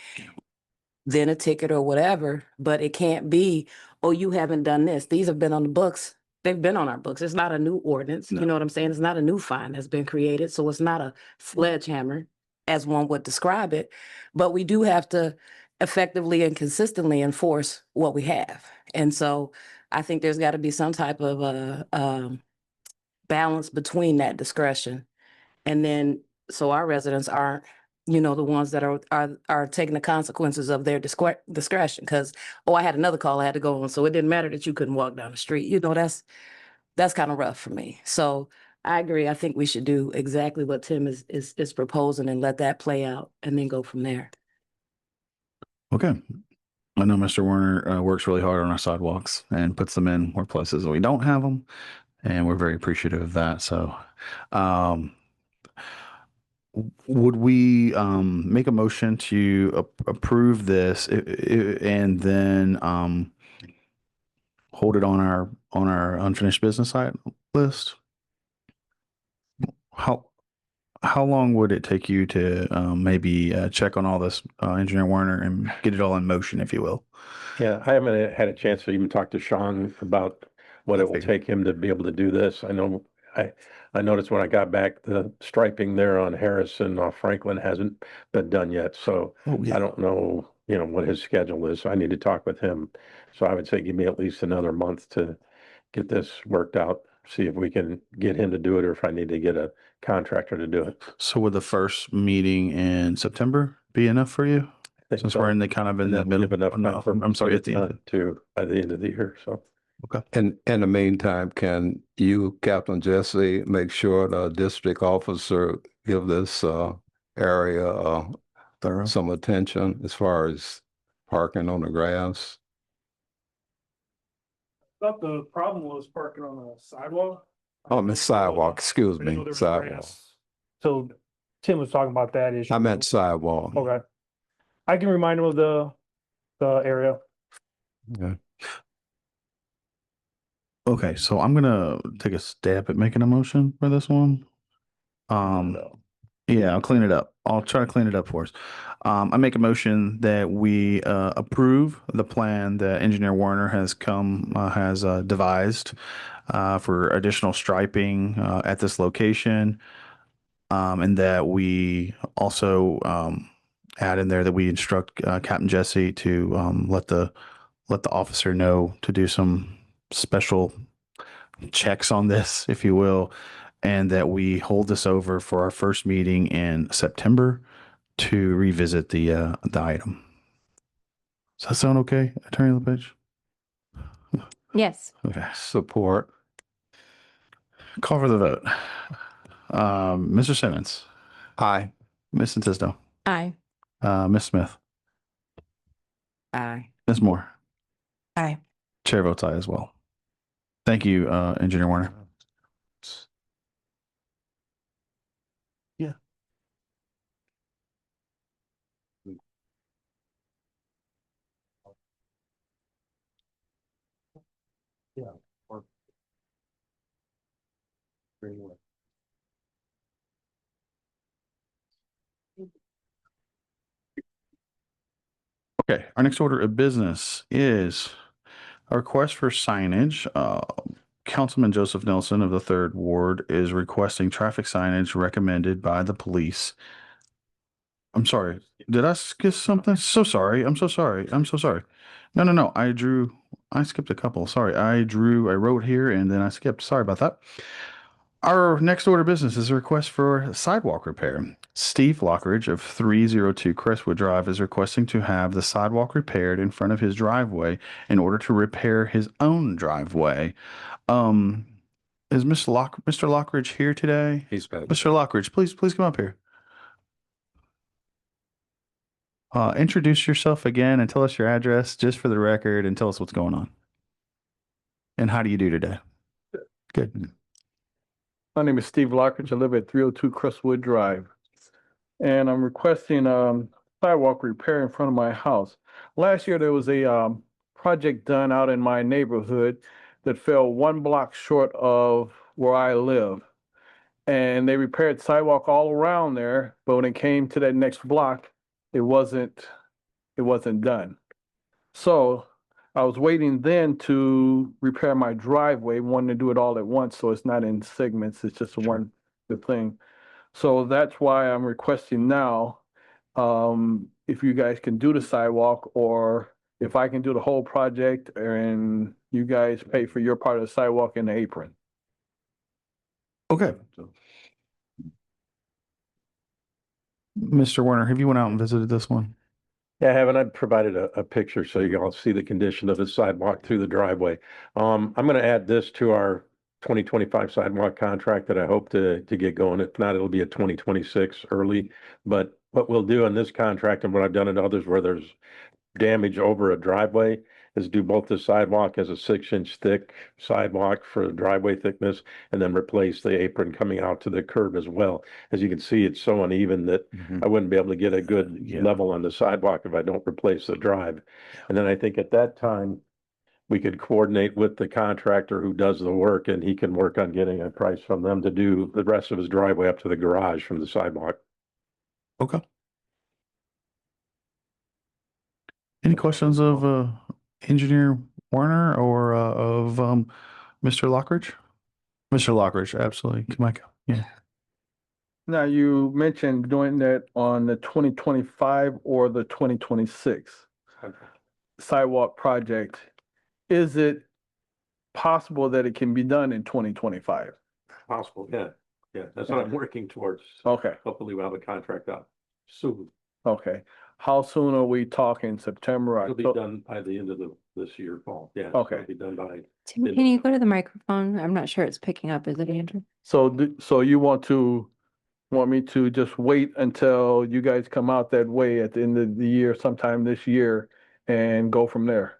Speaker 8: then a ticket or whatever. But it can't be, oh, you haven't done this. These have been on the books. They've been on our books. It's not a new ordinance.
Speaker 2: No.
Speaker 8: You know what I'm saying? It's not a new fine that's been created. So it's not a sledgehammer as one would describe it. But we do have to effectively and consistently enforce what we have. And so I think there's got to be some type of balance between that discretion. And then, so our residents aren't, you know, the ones that are taking the consequences of their discretion. Because, oh, I had another call I had to go on, so it didn't matter that you couldn't walk down the street. You know, that's kind of rough for me. So I agree. I think we should do exactly what Tim is proposing and let that play out and then go from there.
Speaker 2: Okay. I know Mr. Werner works really hard on our sidewalks and puts them in more places that we don't have them, and we're very appreciative of that. So, would we make a motion to approve this and then hold it on our unfinished business list? How long would it take you to maybe check on all this, Engineer Werner, and get it all in motion, if you will?
Speaker 9: Yeah, I haven't had a chance to even talk to Sean about what it will take him to be able to do this. I know I noticed when I got back, the striping there on Harrison off Franklin hasn't been done yet. So I don't know, you know, what his schedule is. So I need to talk with him. So I would say give me at least another month to get this worked out, see if we can get him to do it or if I need to get a contractor to do it.
Speaker 2: So would the first meeting in September be enough for you? Since we're in the kind of in the middle. I'm sorry, at the end.
Speaker 9: By the end of the year. So.
Speaker 2: Okay.
Speaker 3: And in the meantime, can you, Captain Jesse, make sure the district officer give this area some attention as far as parking on the grass?
Speaker 12: I thought the problem was parking on the sidewalk.
Speaker 3: Oh, Miss sidewalk, excuse
Speaker 12: I didn't know
Speaker 3: me,
Speaker 12: there was
Speaker 3: sidewalk.
Speaker 12: grass. So Tim was talking about that issue.
Speaker 3: I meant sidewalk.
Speaker 12: Okay. I can remind him of the area.
Speaker 3: Okay.
Speaker 2: Okay, so I'm gonna take a stab at making a motion for this one. Yeah, I'll clean it up. I'll try to clean it up for us. I make a motion that we approve the plan that Engineer Werner has devised for additional striping at this location, and that we also add in there that we instruct Captain Jesse to let the officer know to do some special checks on this, if you will, and that we hold this over for our first meeting in September to revisit the item. Does that sound okay, Attorney LePage?
Speaker 5: Yes.
Speaker 2: Okay.
Speaker 3: Support.
Speaker 2: Call for the vote. Mr. Simmons,
Speaker 3: Aye.
Speaker 2: Ms. Santisto,
Speaker 14: Aye.
Speaker 2: Ms. Smith,
Speaker 8: Aye.
Speaker 2: Ms. Moore.
Speaker 4: Aye.
Speaker 2: Chair votes aye as well. Thank you, Engineer Warner. Yeah. Yeah. Okay, our next order of business is a request for signage. Councilman Joseph Nelson of the Third Ward is requesting traffic signage recommended by the police. I'm sorry. Did I skip something? So sorry. I'm so sorry. I'm so sorry. No. I skipped a couple. Sorry. I wrote here and then I skipped. Sorry about that. Our next order of business is a request for sidewalk repair. Steve Lockridge of 302 Crestwood Drive is requesting to have the sidewalk repaired in front of his driveway in order to repair his own driveway. Is Mr. Lockridge here today?
Speaker 3: He's better.
Speaker 2: Mr. Lockridge, please come up here. Introduce yourself again and tell us your address just for the record and tell us what's going on. And how do you do today? Good.
Speaker 15: My name is Steve Lockridge. I live at 302 Crestwood Drive. And I'm requesting sidewalk repair in front of my house. Last year, there was a project done out in my neighborhood that fell 1 block short of where I live. And they repaired sidewalk all around there, but when it came to that next block, it wasn't done. So I was waiting then to repair my driveway, wanting to do it all at once, so it's not in segments, it's just one good thing. So that's why I'm requesting now, if you guys can do the sidewalk, or if I can do the whole project and you guys pay for your part of the sidewalk and the apron.
Speaker 2: Okay. Mr. Warner, have you went out and visited this one?
Speaker 9: Yeah, I haven't. I provided a picture so you all see the condition of the sidewalk through the driveway. I'm going to add this to our 2025 sidewalk contract that I hope to get going. If not, it'll be a 2026 early. But what we'll do in this contract and what I've done in others where there's damage over a driveway is do both the sidewalk as a 6-inch thick sidewalk for driveway thickness and then replace the apron coming out to the curb as well. As you can see, it's so uneven that I wouldn't be able to get a good level on the sidewalk if I don't replace the drive. And then I think at that time, we could coordinate with the contractor who does the work and he can work on getting a price from them to do the rest of his driveway up to the garage from the sidewalk.
Speaker 2: Okay. Any questions of Engineer Warner or of Mr. Lockridge? Mr. Lockridge, absolutely. Mike, yeah.
Speaker 15: Now, you mentioned doing that on the 2025 or the 2026 sidewalk project. Is it possible that it can be done in 2025?
Speaker 9: Possible, yeah. Yeah, that's what I'm working towards.
Speaker 15: Okay.
Speaker 9: Hopefully we'll have a contract out soon.
Speaker 15: Okay. How soon are we talking? September?
Speaker 9: It'll be
Speaker 15: October?
Speaker 9: done by the end of this year, fall. Yeah.
Speaker 15: Okay.
Speaker 9: It'll be done by.
Speaker 5: Tim, can you go to the microphone? I'm not sure it's picking up. Is it, Andrew?
Speaker 15: So you want me to just wait until you guys come out that way at the end of the year, sometime this year, and go from there?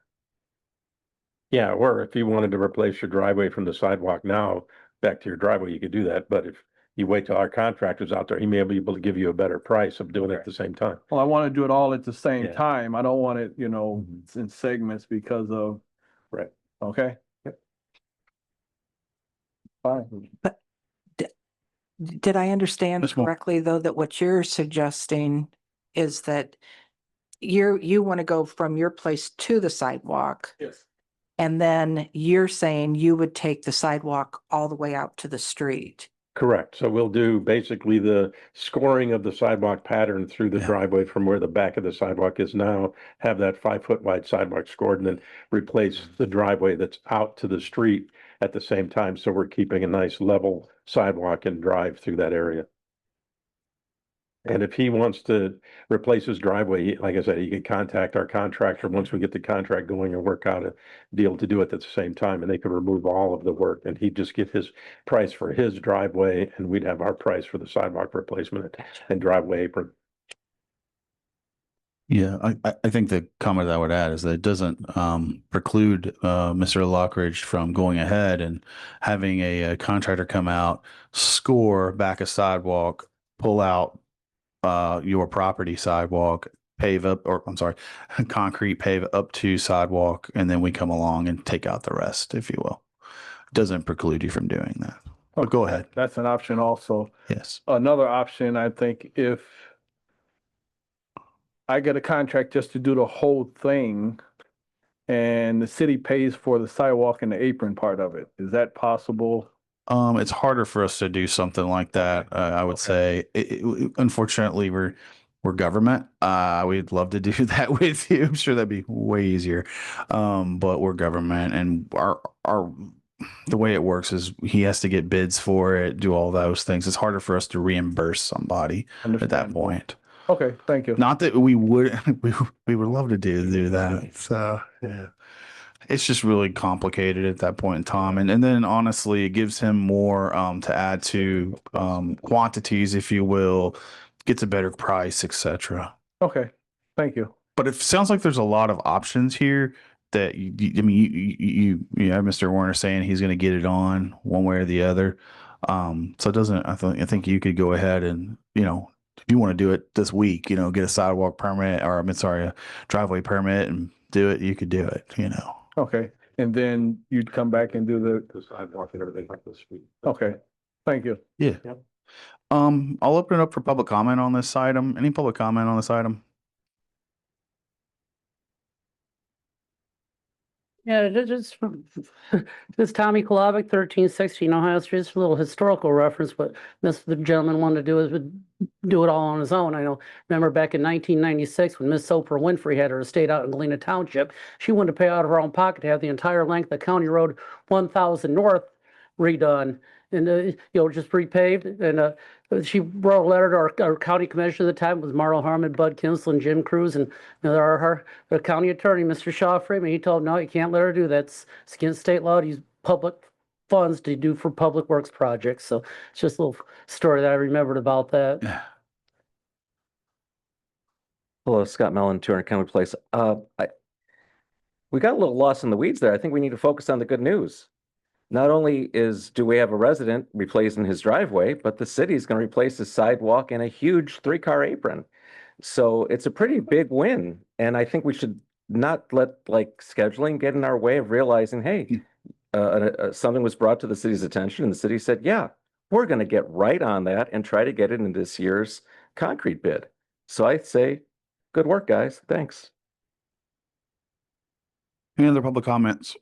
Speaker 9: Yeah, or if you wanted to replace your driveway from the sidewalk now back to your driveway, you could do that. But if you wait till our contractor's out there, he may be able to give you a better price of doing it at the same time.
Speaker 15: Well, I want to do it all at the same
Speaker 9: Yeah.
Speaker 15: time. I don't want it, in segments because of.
Speaker 9: Right.
Speaker 15: Okay?
Speaker 9: Yep.
Speaker 15: Fine.
Speaker 4: But did I understand
Speaker 2: Ms. Moore.
Speaker 4: correctly, though, that what you're suggesting is that you want to go from your place to the sidewalk,
Speaker 15: Yes.
Speaker 4: and then you're saying you would take the sidewalk all the way out to the street?
Speaker 9: Correct. So we'll do basically the scoring of the sidewalk pattern through the driveway from where the back of the sidewalk is now, have that 5-foot wide sidewalk scored and then replace the driveway that's out to the street at the same time. So we're keeping a nice level sidewalk and drive through that area. And if he wants to replace his driveway, like I said, he could contact our contractor once we get the contract going and work out a deal to do it at the same time, and they could remove all of the work, and he'd just get his price for his driveway, and we'd have our price for the sidewalk replacement and driveway apron.
Speaker 2: Yeah, I think the comment I would add is that it doesn't preclude Mr. Lockridge from going ahead and having a contractor come out, score back a sidewalk, pull out your property sidewalk, pave up, or I'm sorry, concrete pave up to sidewalk, and then we come along and take out the rest, if you will. Doesn't preclude you from doing that. But go ahead.
Speaker 15: That's an option also.
Speaker 2: Yes.
Speaker 15: Another option, I think, if I get a contract just to do the whole thing and the city pays for the sidewalk and the apron part of it, is that possible?
Speaker 2: It's harder for us to do something like that. I would say, unfortunately, we're government. We'd love to do that with you. I'm sure that'd be way easier. But we're government, and the way it works is he has to get bids for it, do all those things. It's harder for us to reimburse somebody at that point.
Speaker 15: Okay, thank you.
Speaker 2: Not that we would, we would love to do that. So yeah, it's just really complicated at that point in time. And then honestly, it gives him more to add to quantities, if you will, gets a better price, etc.
Speaker 15: Okay, thank you.
Speaker 2: But it sounds like there's a lot of options here that you have Mr. Warner saying he's going to get it on one way or the other. So it doesn't, I think you could go ahead and, if you want to do it this week, get a sidewalk permit, or I'm sorry, a driveway permit, and do it, you could do it,
Speaker 15: Okay, and then you'd come back and do
Speaker 9: The sidewalk and everything like this week.
Speaker 15: okay, thank you.
Speaker 2: Yeah.
Speaker 9: Yep.
Speaker 2: I'll open it up for public comment on this item. Any public comment on this item?
Speaker 10: Yeah, just this Tommy Kolabic, 1316 Ohio Street. It's a little historical reference, but the gentleman wanted to do is do it all on his own. I remember back in 1996 when Miss Oprah Winfrey had her estate out in Galena Township, she wanted to pay out of her own pocket to have the entire length of County Road 1000 North redone and just repaved. And she wrote a letter to our county commissioner at the time, was Marla Harmon, Bud Kinsel, and Jim Cruz, and our county attorney, Mr. Shaw Freeman. He told him, no, you can't let her do that. It's against state law to use public funds to do for public works projects. So it's just a little story that I remembered about that.
Speaker 7: Hello, Scott Mellon, 200 Kenwood Place. We got a little lost in the weeds there. I think we need to focus on the good news. Not only do we have a resident replacing his driveway, but the city is going to replace his sidewalk and a huge 3-car apron. So it's a pretty big win. And I think we should not let scheduling get in our way of realizing, hey, something was brought to the city's attention and the city said, yeah, we're going to get right on that and try to get it in this year's concrete bid. So I say, good work, guys. Thanks.
Speaker 2: Any other public comments?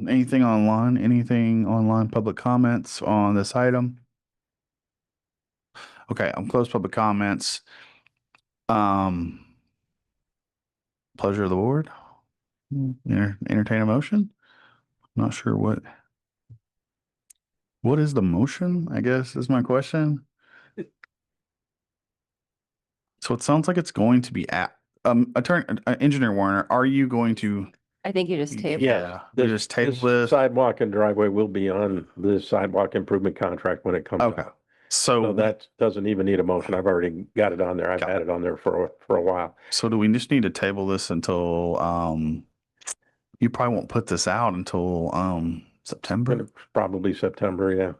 Speaker 2: Anything online, public comments on this item? Okay, I'm closed public comments. Pleasure of the board. Entertain a motion. Not sure what is the motion, I guess is my question. So it sounds like it's going to be Engineer Warner, are you going to?
Speaker 5: I think you just table.
Speaker 2: Yeah, we just table this.
Speaker 9: Sidewalk and driveway will be on the sidewalk improvement contract when it comes
Speaker 2: Okay.
Speaker 9: out.
Speaker 2: So
Speaker 9: So that doesn't even need a motion. I've already got it on there. I've had it on there for a while.
Speaker 2: So do we just need to table this until you probably won't put this out until September?
Speaker 9: Probably September, yeah.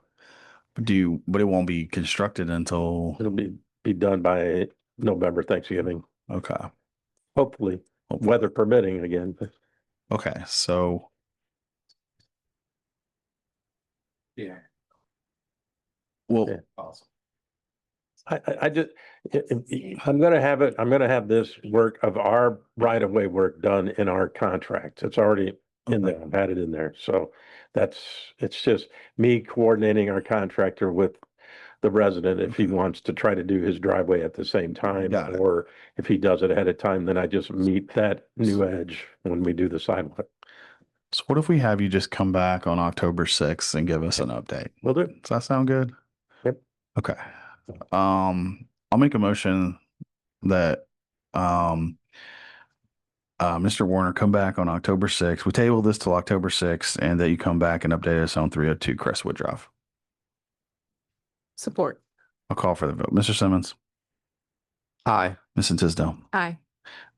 Speaker 2: But it won't be constructed until
Speaker 9: It'll be done by November, Thanksgiving,
Speaker 2: okay.
Speaker 9: hopefully, weather permitting again.
Speaker 2: Okay, so
Speaker 9: Yeah.
Speaker 2: well,
Speaker 9: Yeah. Awesome. I just, I'm gonna have this work of our right of way work done in our contract. It's already in there. I've had it in there. So it's just me coordinating our contractor with the resident if he wants to try to do his driveway at the same time.
Speaker 2: Got it.
Speaker 9: Or if he does it ahead of time, then I just meet that new edge when we do the sidewalk.
Speaker 2: so what if we have you just come back on October 6th and give us an update?
Speaker 9: Will do.
Speaker 2: Does that sound good?
Speaker 9: Yep.
Speaker 2: Okay. I'll make a motion that, Mr. Warner come back on October 6th. We table this till October 6th and that you come back and update us on 302 Crestwood Drive.
Speaker 8: Support.
Speaker 2: I'll call for the vote. Mr. Simmons.
Speaker 3: Aye.
Speaker 2: Ms. Tisdale.
Speaker 14: Aye.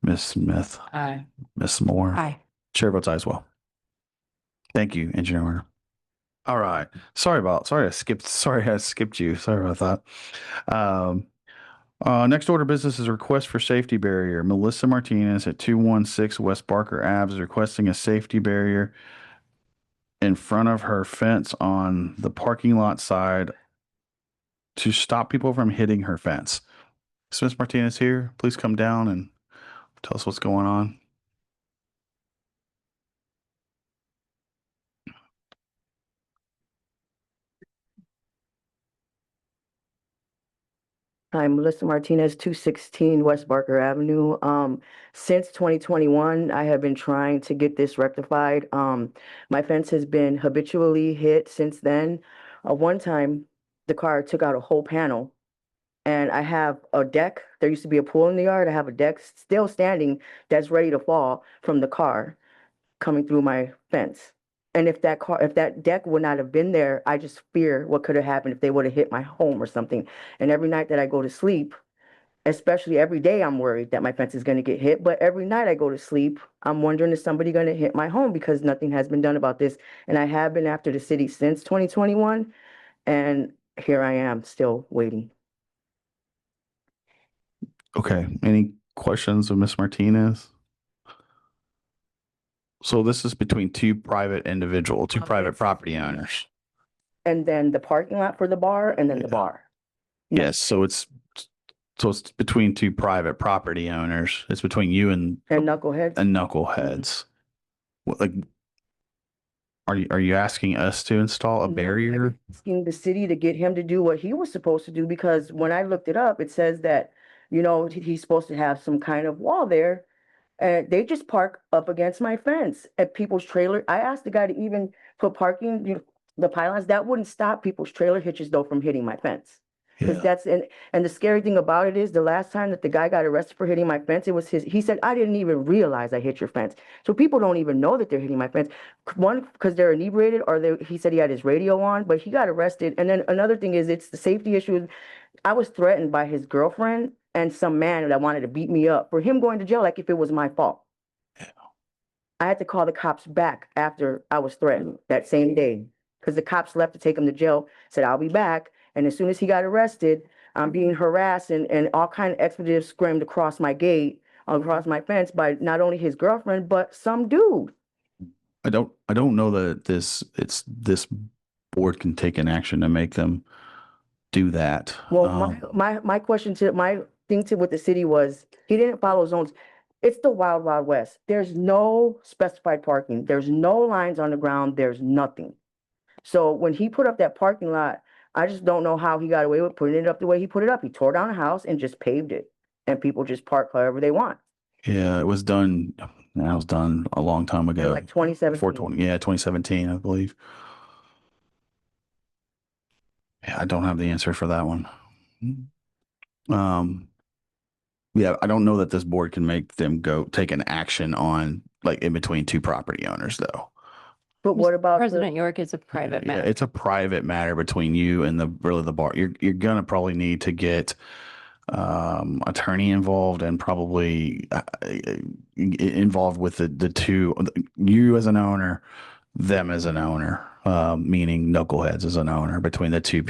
Speaker 2: Ms. Smith.
Speaker 8: Aye.
Speaker 2: Ms. Moore.
Speaker 4: Aye.
Speaker 2: Chair votes aye as well. Thank you, Engineer Warner. All right. Sorry I skipped you. Sorry about that. Next order of business is a request for safety barrier. Melissa Martinez at 216 West Barker Ave is requesting a safety barrier in front of her fence on the parking lot side to stop people from hitting her fence. Is Ms. Martinez here? Please come down and tell us what's going on.
Speaker 16: I'm Melissa Martinez, 216 West Barker Avenue. Since 2021, I have been trying to get this rectified. My fence has been habitually hit since then. One time, the car took out a whole panel, and I have a deck. There used to be a pool in the yard. I have a deck still standing that's ready to fall from the car coming through my fence. And if that deck would not have been there, I just fear what could have happened if they would have hit my home or something. And every night that I go to sleep, especially every day, I'm worried that my fence is going to get hit. But every night I go to sleep, I'm wondering, is somebody going to hit my home, because nothing has been done about this. And I have been after the city since 2021. And here I am still waiting.
Speaker 2: Okay. Any questions of Ms. Martinez? So this is between two private property owners.
Speaker 16: And then the parking lot for the bar, and then the bar.
Speaker 2: Yes. So it's between two private property owners. It's between you and
Speaker 16: Knuckleheads.
Speaker 2: What, like, are you asking us to install a barrier?
Speaker 16: Asking the city to get him to do what he was supposed to do, because when I looked it up, it says that, he's supposed to have some kind of wall there. And they just park up against my fence at people's trailer. I asked the guy to even put parking, the pylons. That wouldn't stop people's trailer hitches though from hitting my fence. Because and the scary thing about it is, the last time that the guy got arrested for hitting my fence, it was he said, I didn't even realize I hit your fence. So people don't even know that they're hitting my fence. One, because they're inebriated, or he said he had his radio on, but he got arrested. And then another thing is, it's the safety issue. I was threatened by his girlfriend and some man that wanted to beat me up for him going to jail, like if it was my fault. I had to call the cops back after I was threatened that same day, because the cops left to take him to jail, said, I'll be back. And as soon as he got arrested, I'm being harassed and all kind of expletives screamed across my gate, across my fence, by not only his girlfriend, but some dude.
Speaker 2: I don't know that this board can take an action to make them do that.
Speaker 16: Well, my question to my thing with the city was, he didn't follow zones. It's the wild, wild west. There's no specified parking. There's no lines on the ground. There's nothing. So when he put up that parking lot, I just don't know how he got away with putting it up the way he put it up. He tore down a house and just paved it, and people just park however they want.
Speaker 2: Yeah, it was done. That was done a long time ago.
Speaker 16: Like 2017.
Speaker 2: 2017, I believe. Yeah, I don't have the answer for that one. Yeah, I don't know that this board can make them go take an action on, like, in between two property owners, though.
Speaker 16: But what about
Speaker 5: President York? Is a private
Speaker 2: Yeah,
Speaker 5: matter.
Speaker 2: it's a private matter between you and the bar. You're gonna probably need to get attorney involved, and probably involved with the two, you as an owner, them as an owner, meaning Knuckleheads as an owner, between the two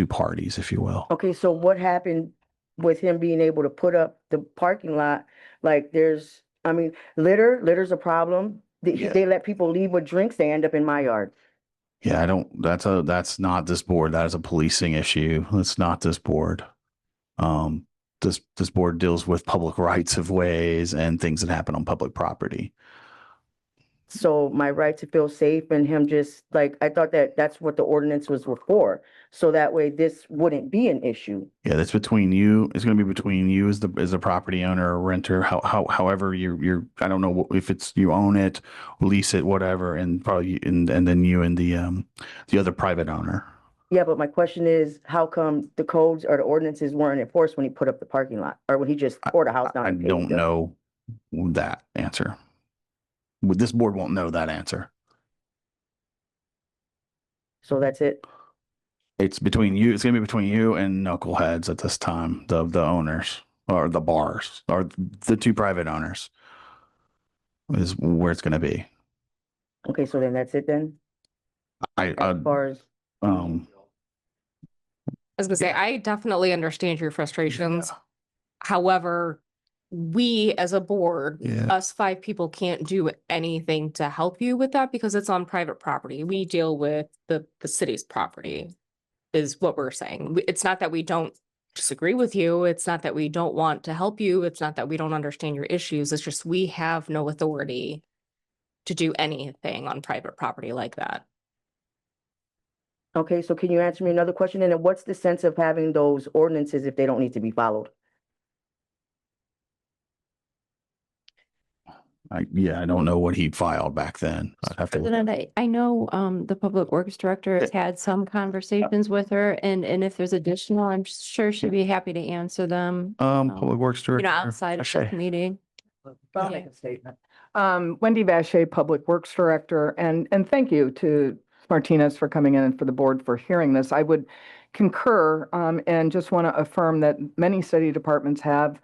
Speaker 2: parties, if you will.
Speaker 16: Okay, so what happened with him being able to put up the parking lot? Like, litter's a problem. They let people leave with drinks. They end up in my yard.
Speaker 2: Yeah, that's not this board. That is a policing issue. That's not this board. This board deals with public rights of ways and things that happen on public property.
Speaker 16: So my right to feel safe, and him just, like, I thought that's what the ordinance was for. So that way this wouldn't be an issue.
Speaker 2: Yeah, that's between you. It's going to be between you as a property owner or renter. However you're I don't know if it's you own it, lease it, whatever, and probably and then you and the other private owner.
Speaker 16: Yeah, but my question is, how come the codes or the ordinances weren't enforced when he put up the parking lot? Or when he just tore the house down?
Speaker 2: I
Speaker 16: and paved
Speaker 2: don't
Speaker 16: it?
Speaker 2: know that answer. This board won't know that answer.
Speaker 16: So that's it?
Speaker 2: It's between you, it's gonna be between you and Knuckleheads at this time, the owners or the bars or the two private owners is where it's gonna be.
Speaker 16: Okay, so then that's it then?
Speaker 2: I,
Speaker 16: As far as,
Speaker 2: um,
Speaker 14: I was gonna say, I definitely understand your frustrations. However, we as a board,
Speaker 2: Yeah.
Speaker 14: us 5 people can't do anything to help you with that because it's on private property. We deal with the city's property is what we're saying. It's not that we don't disagree with you. It's not that we don't want to help you. It's not that we don't understand your issues. It's just we have no authority to do anything on private property like that.
Speaker 16: okay, so can you answer me another question? And then what's the sense of having those ordinances if they don't need to be followed?
Speaker 2: I don't know what he filed back then. I'd have to.
Speaker 5: President, I know the Public Works Director has had some conversations with her, and if there's additional, I'm sure she'd be happy to answer them.
Speaker 2: Public Works
Speaker 5: You
Speaker 2: Director.
Speaker 5: know, outside of this meeting.
Speaker 16: I'll make a statement.
Speaker 17: Wendy Vache, Public Works Director, and thank you to Martinez for coming in and for the board for hearing this. I would concur and just want to affirm that many city departments have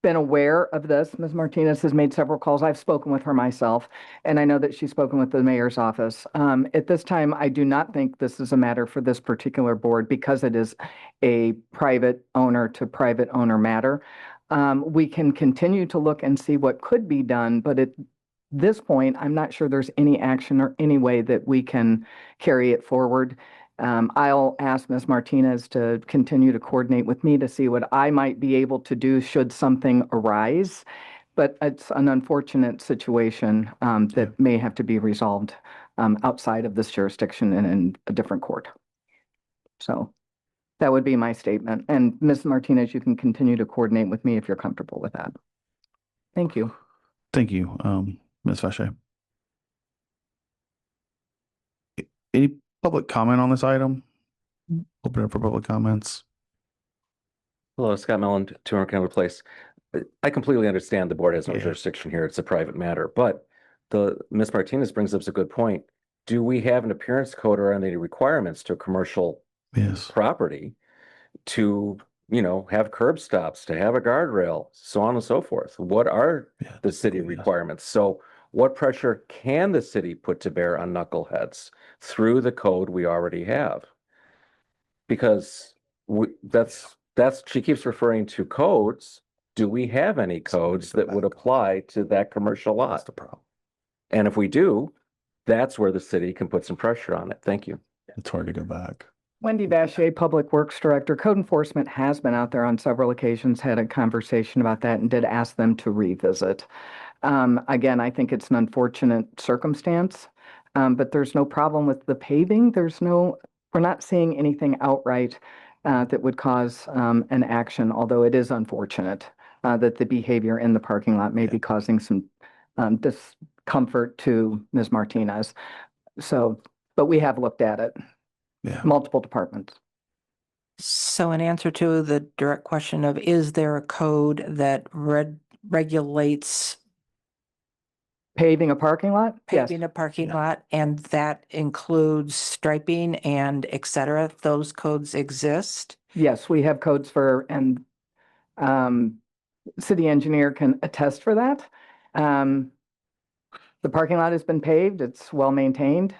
Speaker 17: been aware of this. Ms. Martinez has made several calls. I've spoken with her myself, and I know that she's spoken with the mayor's office. At this time, I do not think this is a matter for this particular board because it is a private owner to private owner matter. We can continue to look and see what could be done, but at this point, I'm not sure there's any action or any way that we can carry it forward. I'll ask Ms. Martinez to continue to coordinate with me to see what I might be able to do should something arise. But it's an unfortunate situation that may have to be resolved outside of this jurisdiction and in a different court. So that would be my statement. And Ms. Martinez, you can continue to coordinate with me if you're comfortable with that. Thank you.
Speaker 2: Thank you, Ms. Vache. Any public comment on this item? Open it for public comments.
Speaker 7: Hello, Scott Mellon, 200 Kenwood Place. I completely understand the board has no jurisdiction here. It's a private matter, but Ms. Martinez brings up a good point. Do we have an appearance code or any requirements to commercial property to, have curb stops, to have a guardrail, so on and so forth? What are the city requirements? So what pressure can the city put to bear on knuckleheads through the code we already have? Because she keeps referring to codes. Do we have any codes that would apply to that commercial lot? That's the problem. And if we do, that's where the city can put some pressure on it. Thank you.
Speaker 2: It's hard to go back.
Speaker 17: Wendy Vache, Public Works Director. Code Enforcement has been out there on several occasions, had a conversation about that and did ask them to revisit. Again, I think it's an unfortunate circumstance, but there's no problem with the paving. We're not seeing anything outright that would cause an action, although it is unfortunate that the behavior in the parking lot may be causing some discomfort to Ms. Martinez. So, but we have looked at it. Multiple departments.
Speaker 4: So in answer to the direct question of, is there a code that regulates
Speaker 17: paving a parking lot?
Speaker 4: Paving a parking lot, and that includes striping and et cetera, those codes exist?
Speaker 17: Yes, we have codes for, and city engineer can attest for that. The parking lot has been paved. It's well maintained.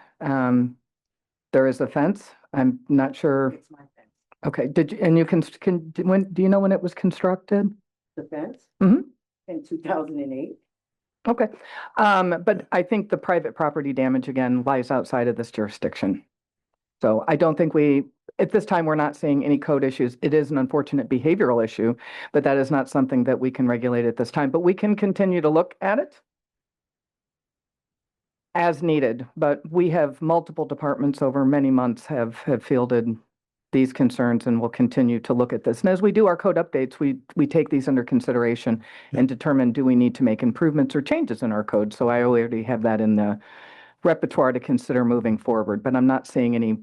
Speaker 17: There is a fence. I'm not sure.
Speaker 16: It's my fence.
Speaker 17: Okay, and you do you know when it was constructed?
Speaker 16: The fence?
Speaker 17: Mhm.
Speaker 16: In 2008.
Speaker 17: Okay, but I think the private property damage again lies outside of this jurisdiction. So I don't think at this time, we're not seeing any code issues. It is an unfortunate behavioral issue, but that is not something that we can regulate at this time. But we can continue to look at it as needed. But we have multiple departments over many months have fielded these concerns and will continue to look at this. And as we do our code updates, we take these under consideration and determine, do we need to make improvements or changes in our code? So I already have that in the repertoire to consider moving forward, but I'm not seeing any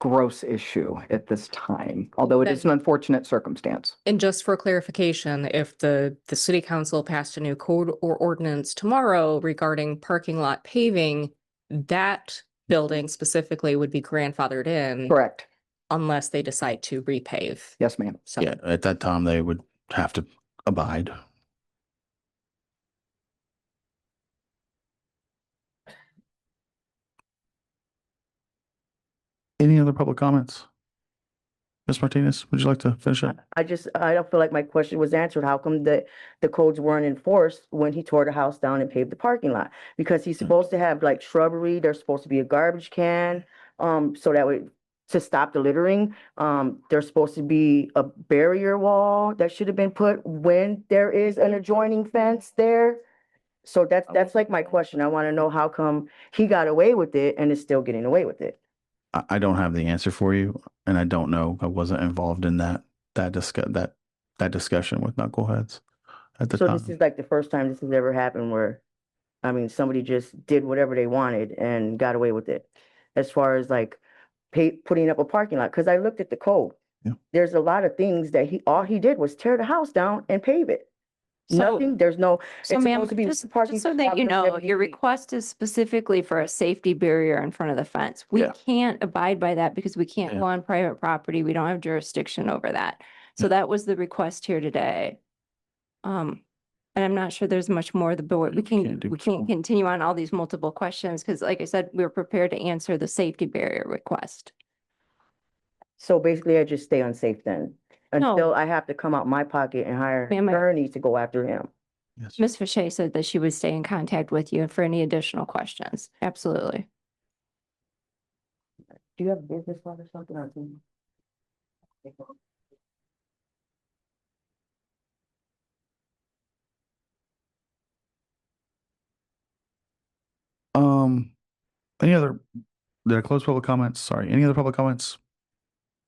Speaker 17: gross issue at this time, although it is an unfortunate circumstance.
Speaker 14: And just for clarification, if the city council passed a new code or ordinance tomorrow regarding parking lot paving, that building specifically would be grandfathered in.
Speaker 17: Correct.
Speaker 14: Unless they decide to repave.
Speaker 17: Yes, ma'am.
Speaker 14: So
Speaker 2: Yeah, at that time, they would have to abide. Any other public comments? Ms. Martinez, would you like to finish up?
Speaker 16: I don't feel like my question was answered. How come the codes weren't enforced when he tore the house down and paved the parking lot? Because he's supposed to have like shrubbery, there's supposed to be a garbage can, so that way, to stop the littering. There's supposed to be a barrier wall that should have been put when there is an adjoining fence there. So that's like my question. I want to know how come he got away with it and is still getting away with it.
Speaker 2: I don't have the answer for you, and I don't know. I wasn't involved in that discussion with knuckleheads at the
Speaker 16: So
Speaker 2: time.
Speaker 16: this is like the first time this has ever happened where, I mean, somebody just did whatever they wanted and got away with it. As far as like putting up a parking lot, because I looked at the code.
Speaker 2: Yeah.
Speaker 16: There's a lot of things that all he did was tear the house down and pave it.
Speaker 5: So-
Speaker 16: Nothing, there's no,
Speaker 5: So
Speaker 16: it's
Speaker 5: ma'am,
Speaker 16: supposed to be
Speaker 5: just
Speaker 16: parking
Speaker 5: so that you
Speaker 16: spot for
Speaker 5: know,
Speaker 16: 70
Speaker 5: your
Speaker 16: feet.
Speaker 5: request is specifically for a safety barrier in front of the fence. We
Speaker 2: Yeah.
Speaker 5: can't abide by that because we can't
Speaker 2: Yeah.
Speaker 5: go on private property. We don't have jurisdiction over that. So that was the request here today. And I'm not sure there's much more the board, we can't continue on all these multiple questions because like I said, we're prepared to answer the safety barrier request.
Speaker 16: So basically I just stay unsafe then,
Speaker 5: No.
Speaker 16: until I have to come out my pocket and hire an
Speaker 5: Ma'am,
Speaker 16: attorney to go after him.
Speaker 2: Yes.
Speaker 5: Ms. Fache said that she would stay in contact with you for any additional questions. Absolutely.
Speaker 16: Do you have a business card or something? Or something?
Speaker 2: Any other, did I close public comments? Sorry, any other public comments?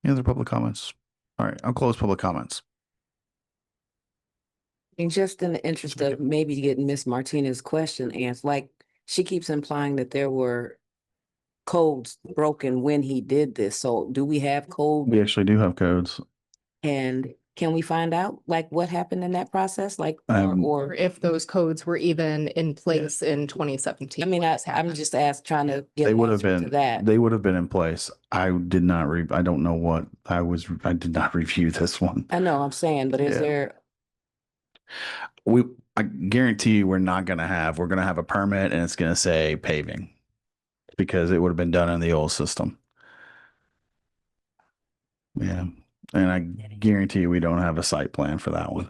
Speaker 2: Any other public comments? All right, I'll close public comments.
Speaker 8: And just in the interest of maybe getting Miss Martinez's question answered, like she keeps implying that there were codes broken when he did this. So do we have code?
Speaker 2: We actually do have codes.
Speaker 8: And can we find out like what happened in that process? Like,
Speaker 2: Um,
Speaker 14: or if those codes were even in place in 2017.
Speaker 8: I mean, I'm just trying to get
Speaker 2: They
Speaker 8: an
Speaker 2: would have
Speaker 8: answer to
Speaker 2: been,
Speaker 8: that.
Speaker 2: they would have been in place. I did not I don't know what I did not review this one.
Speaker 8: I know I'm saying, but is
Speaker 2: Yeah.
Speaker 8: there,
Speaker 2: I guarantee you we're going to have a permit and it's going to say paving because it would have been done in the old system. Yeah. And I guarantee you we don't have a site plan for that one.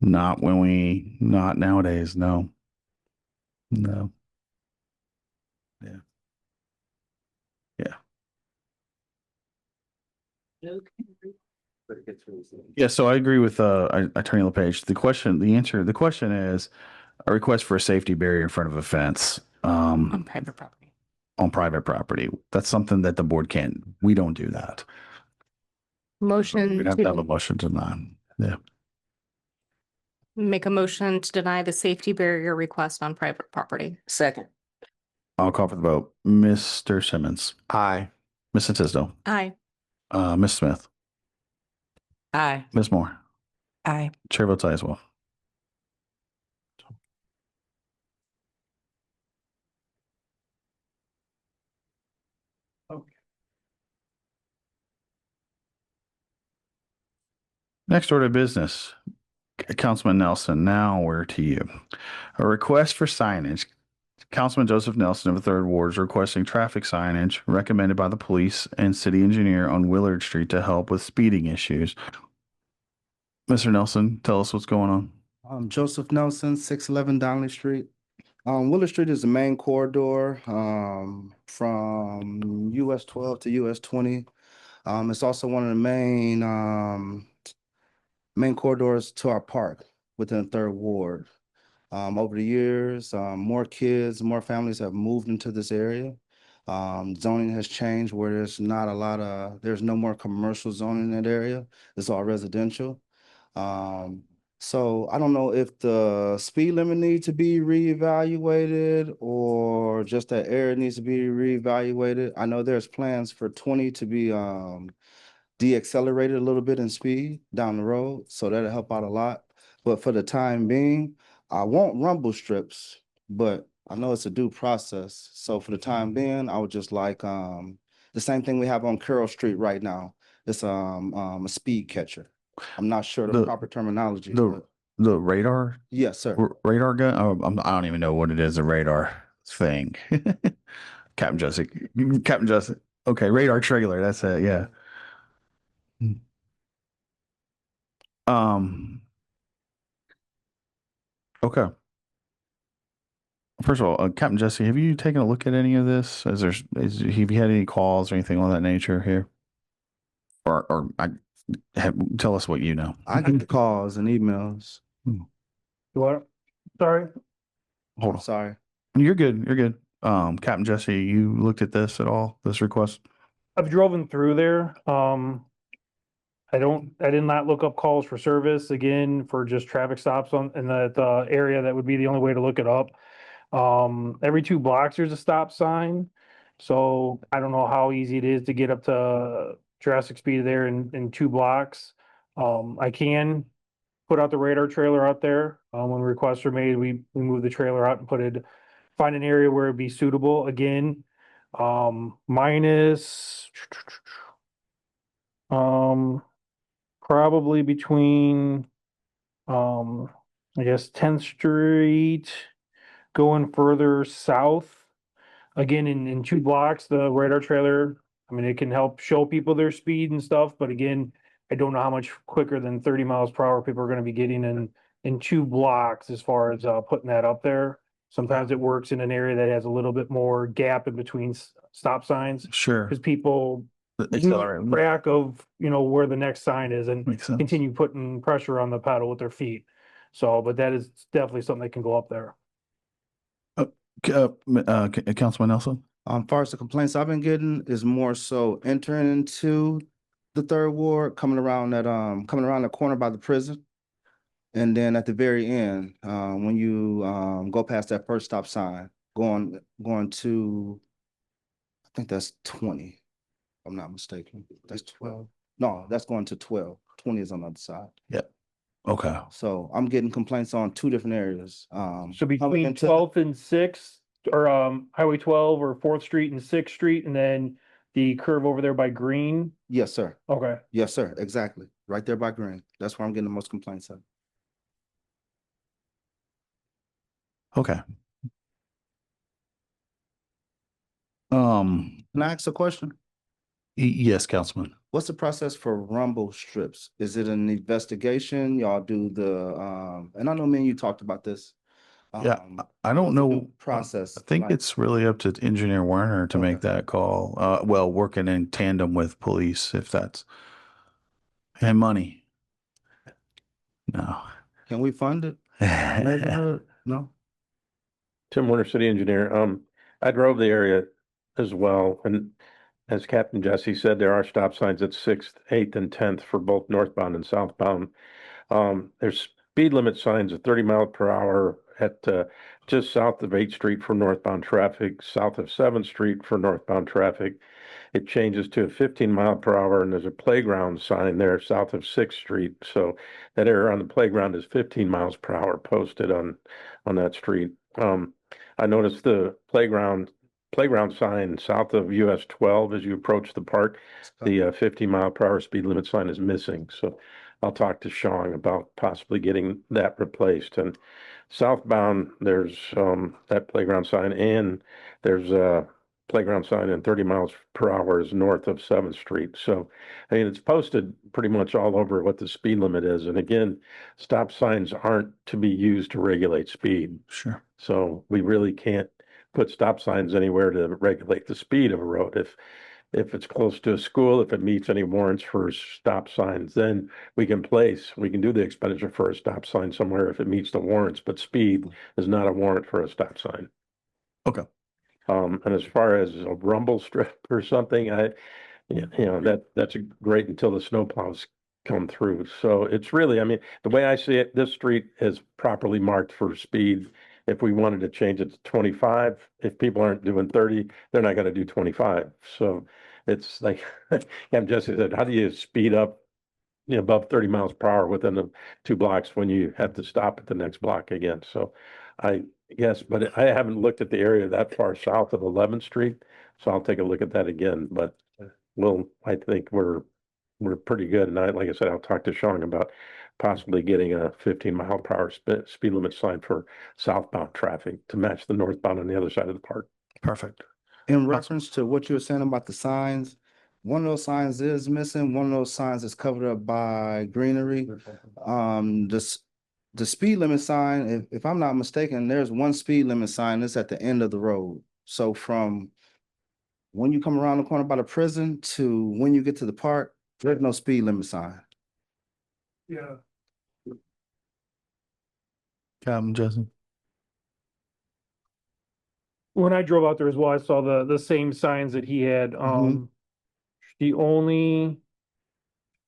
Speaker 2: Not nowadays. No. No. Yeah. Yeah. Yeah, so I agree with Attorney LePage. The question is a request for a safety barrier in front of a fence
Speaker 14: On private property.
Speaker 2: on private property. That's something that the board we don't do that.
Speaker 14: Motion
Speaker 2: We'd have to have a
Speaker 14: to
Speaker 2: motion to deny. Yeah.
Speaker 14: make a motion to deny the safety barrier request on private property.
Speaker 8: second?
Speaker 2: I'll call for the vote. Mr. Simmons.
Speaker 3: Aye.
Speaker 2: Mr. Tisdale.
Speaker 14: Aye.
Speaker 2: Ms. Smith.
Speaker 8: Aye.
Speaker 2: Ms. Moore.
Speaker 4: Aye.
Speaker 2: Chair votes aye as well. Next order of business, Councilman Nelson, now we're to you. A request for signage. Councilman Joseph Nelson of the Third Ward is requesting traffic signage recommended by the police and city engineer on Willard Street to help with speeding issues. Mr. Nelson, tell us what's going on.
Speaker 13: Joseph Nelson, 611 Donnelly Street. Willard Street is the main corridor from US 12 to US 20. It's also one of the main corridors to our park within the Third Ward. Over the years, more kids, more families have moved into this area. Zoning has changed where there's no more commercial zoning in that area. It's all residential. So I don't know if the speed limit needs to be reevaluated or just that area needs to be reevaluated. I know there's plans for 20 to be de-accelerated a little bit in speed down the road, so that'll help out a lot. But for the time being, I want rumble strips, but I know it's a due process. So for the time being, I would just like the same thing we have on Carroll Street right now. It's a speed catcher. I'm not sure the
Speaker 2: The-
Speaker 13: proper terminology.
Speaker 2: The
Speaker 13: but
Speaker 2: the radar
Speaker 13: yes, sir.
Speaker 2: radar gun. Oh, I don't even know what it is. A radar thing. Captain Jesse. Captain Jesse. Okay, radar trailer. That's it. Yeah. Um. Okay. First of all, Captain Jesse, have you taken a look at any of this? Have you had any calls or anything of that nature here? Tell us what you know.
Speaker 13: I get the calls and emails.
Speaker 12: What? Sorry.
Speaker 2: Hold on.
Speaker 13: Sorry.
Speaker 2: You're good. You're good. Captain Jesse, you looked at this at all? This request?
Speaker 12: I've driven through there. I did not look up calls for service again for just traffic stops in that area. That would be the only way to look it up. Every 2 blocks there's a stop sign. So I don't know how easy it is to get up to Jurassic Speed there in 2 blocks. I can put out the radar trailer out there. When requests are made, we move the trailer out and find an area where it'd be suitable again. Minus probably between I guess 10th Street going further south. Again, in 2 blocks, the radar trailer, I mean, it can help show people their speed and stuff, but again, I don't know how much quicker than 30 miles per hour people are gonna be getting in 2 blocks as far as putting that up there. Sometimes it works in an area that has a little bit more gap in between stop signs.
Speaker 2: Sure.
Speaker 12: Because people
Speaker 2: Accelerate.
Speaker 12: lose track of, where the next sign is and
Speaker 2: Makes sense.
Speaker 12: continue putting pressure on the pedal with their feet. So, but that is definitely something that can go up there.
Speaker 2: Councilman Nelson?
Speaker 13: Far as the complaints I've been getting is more so entering into the 3rd Ward, coming around the corner by the prison. And then at the very end, when you go past that first stop sign, going to, I think that's 20, if I'm not mistaken. That's 12. No, that's going to 12. 20 is on the other side.
Speaker 2: Yep. Okay.
Speaker 13: So I'm getting complaints on 2 different areas.
Speaker 12: So
Speaker 13: coming
Speaker 12: between
Speaker 13: into-
Speaker 12: 12th and 6th, or Highway 12 or 4th Street and 6th Street, and then the curve over there by Green.
Speaker 13: Yes, sir.
Speaker 12: Okay.
Speaker 13: Yes, sir. Exactly. Right there by Green. That's where I'm getting the most complaints at.
Speaker 2: Okay.
Speaker 13: Can I ask a question?
Speaker 2: Yes, Councilman.
Speaker 13: What's the process for rumble strips? Is it an investigation? Y'all do and I know me and you talked about this.
Speaker 2: Yeah, I don't know.
Speaker 13: Process.
Speaker 2: I think
Speaker 13: like-
Speaker 2: it's really up to Engineer Werner to make that call. Well, working in tandem with police, if that's, and money. No.
Speaker 13: Can we fund it? No.
Speaker 9: Tim Warner, City Engineer. I drove the area as well, and as Captain Jesse said, there are stop signs at 6th, 8th, and 10th for both northbound and southbound. There's speed limit signs at 30 miles per hour at just south of 8th Street for northbound traffic, south of 7th Street for northbound traffic. It changes to a 15 mile per hour, and there's a playground sign there south of 6th Street. So that area on the playground is 15 miles per hour posted on that street. I noticed the playground sign south of US 12 as you approach the park, the 50 mile per hour speed limit sign is missing. So I'll talk to Sean about possibly getting that replaced. And southbound, there's that playground sign, and there's a playground sign in 30 miles per hour is north of 7th Street. So, I mean, it's posted pretty much all over what the speed limit is. And again, stop signs aren't to be used to regulate speed.
Speaker 2: Sure.
Speaker 9: So we really can't put stop signs anywhere to regulate the speed of a road. If it's close to a school, if it meets any warrants for stop signs, then we can do the expenditure for a stop sign somewhere if it meets the warrants, but speed is not a warrant for a stop sign.
Speaker 2: Okay.
Speaker 9: And as far as a rumble strip or something, that's great until the snowplows come through. So it's really, I mean, the way I see it, this street is properly marked for speed. If we wanted to change it to 25, if people aren't doing 30, they're not going to do 25. So it's like, Jesse said, how do you speed up, above 30 miles per hour within the 2 blocks when you have to stop at the next block again? So yes, but I haven't looked at the area that far south of 11th Street. So I'll take a look at that again, but I think we're pretty good. And like I said, I'll talk to Sean about possibly getting a 15-mile-per-hour speed limit sign for southbound traffic to match the northbound on the other side of the park.
Speaker 2: Perfect.
Speaker 13: In reference to what you were saying about the signs, one of those signs is missing. One of those signs is covered up by greenery. The speed limit sign, if I'm not mistaken, there's one speed limit sign that's at the end of the road. So from when you come around the corner by the prison to when you get to the park, there's no speed limit sign.
Speaker 12: Yeah.
Speaker 2: Justin.
Speaker 12: When I drove out there as well, I saw the same signs that he had. The only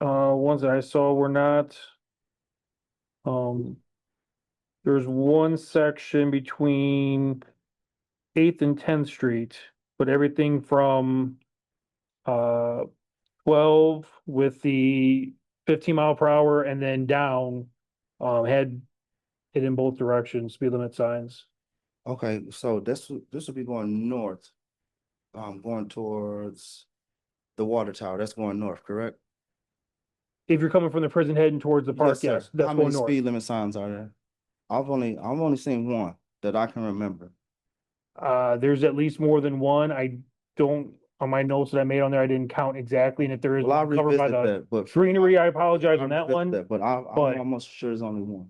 Speaker 12: ones that I saw were not. There's one section between 8th and 10th Street, but everything from 12 with the 15-mile-per-hour and then down had it in both directions, speed limit signs.
Speaker 13: Okay, so this would be going north, going towards the water tower. That's going north, correct?
Speaker 12: If you're coming from the prison heading towards the park, yes,
Speaker 13: sir.
Speaker 12: that's
Speaker 13: How
Speaker 12: going
Speaker 13: many
Speaker 12: north.
Speaker 13: speed limit signs are there? I've only seen one that I can remember.
Speaker 12: There's at least more than one. I don't, on my notes that I made on there, I didn't count exactly, and if there is
Speaker 13: Well, I'll
Speaker 12: one covered by
Speaker 13: revisit
Speaker 12: the
Speaker 13: that, but
Speaker 12: greenery, I apologize on that
Speaker 13: revisit
Speaker 12: one.
Speaker 13: that, but I'm
Speaker 12: but-
Speaker 13: almost sure there's only one.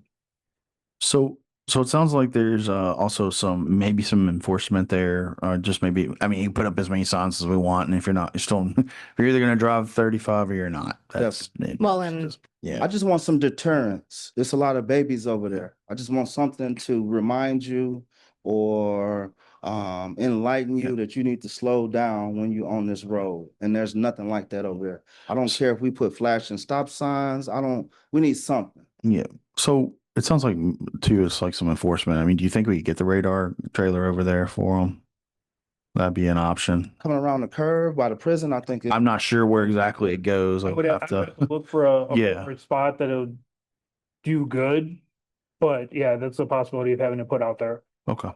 Speaker 2: So it sounds like there's also maybe some enforcement there, or just maybe, I mean, you put up as many signs as we want, and if you're not, you're either going to drive 35 or you're not. That's
Speaker 14: Well, and
Speaker 2: yeah.
Speaker 13: I just want some deterrence. There's a lot of babies over there. I just want something to remind you or enlighten you that you need to slow down when you're on this road. And there's nothing like that over there. I don't care if we put flashing stop signs. We need something.
Speaker 2: Yeah. So it sounds like too, it's like some enforcement. I mean, do you think we could get the radar trailer over there for them? That'd be an option.
Speaker 13: Coming around the curve by the prison, I think.
Speaker 2: I'm not sure where exactly it goes.
Speaker 12: I would have to look for a
Speaker 2: Yeah.
Speaker 12: appropriate spot that would do good, but yeah, that's a possibility of having to put out there.
Speaker 2: Okay.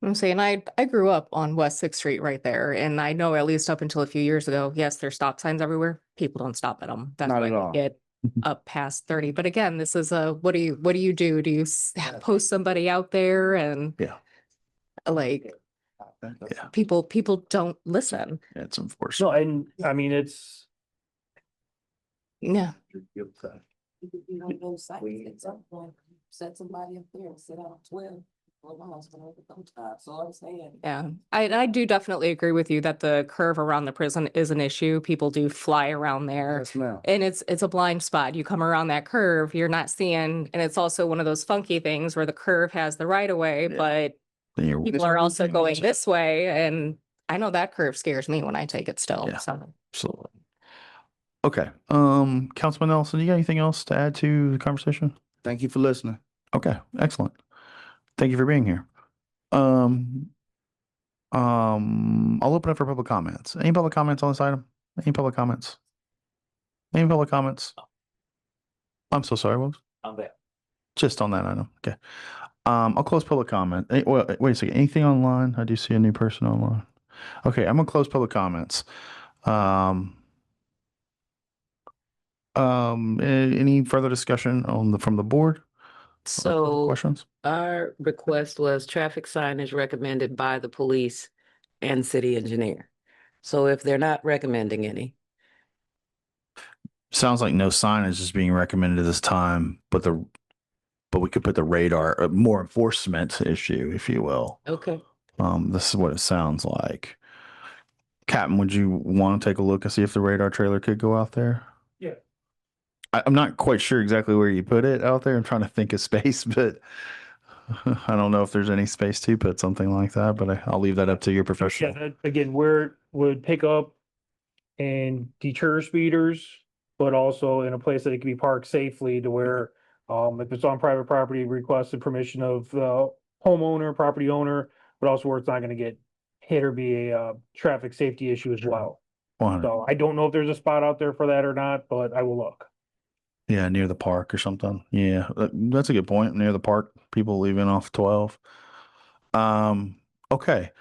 Speaker 14: I'm saying I grew up on West 6th Street right there, and I know at least up until a few years ago, yes, there's stop signs everywhere. People don't stop at them. That's
Speaker 13: Not
Speaker 14: why
Speaker 13: at
Speaker 14: they
Speaker 13: all.
Speaker 14: get up past 30. But again, this is what do you do? Do you post somebody out there and like people don't listen?
Speaker 2: It's enforcement.
Speaker 12: No, and I mean it's
Speaker 14: yeah.
Speaker 8: On both sides, at some point, set somebody up there and sit out 12. So I'm saying.
Speaker 14: Yeah, I do definitely agree with you that the curve around the prison is an issue. People do fly around there.
Speaker 13: Yes, ma'am.
Speaker 14: And it's a blind spot. You come around that curve, you're not seeing, and it's also one of those funky things where the curve has the right of way, but people are also going this way. And I know that curve scares me when I take it still.
Speaker 2: Yeah.
Speaker 14: So.
Speaker 2: Absolutely. Okay. Councilman Nelson, you got anything else to add to the conversation?
Speaker 13: Thank you for listening.
Speaker 2: Okay, excellent. Thank you for being here. I'll open up for public comments. Any public comments on this item? Any public comments? Any public comments? I'm so sorry, what was?
Speaker 7: On that.
Speaker 2: Just on that item. Okay. I'll close public comment. Wait a second. Anything online? I do see a new person online. Okay, I'm gonna close public comments. Any further discussion from the board?
Speaker 8: So
Speaker 2: Questions?
Speaker 8: our request was traffic signage recommended by the police and city engineer. So if they're not recommending any,
Speaker 2: Sounds like no signage is being recommended at this time, but we could put the radar, more enforcement issue, if you will.
Speaker 8: okay.
Speaker 2: This is what it sounds like. Captain, would you want to take a look and see if the radar trailer could go out there?
Speaker 12: Yeah.
Speaker 2: I'm not quite sure exactly where you put it out there. I'm trying to think of space, but I don't know if there's any space to put something like that, but I'll leave that up to your professional.
Speaker 12: Yeah, that, again, where it would pick up and deter speeders but also in a place that it can be parked safely to where, if it's on private property, request the permission of the homeowner, property owner, but also where it's not gonna get hit or be a, traffic safety issue as well.
Speaker 2: 100.
Speaker 12: So I don't know if there's a spot out there for that or not, but I will look.
Speaker 2: Yeah, near the park or something. Yeah, that's a good point. Near the park, people leaving off 12. Okay.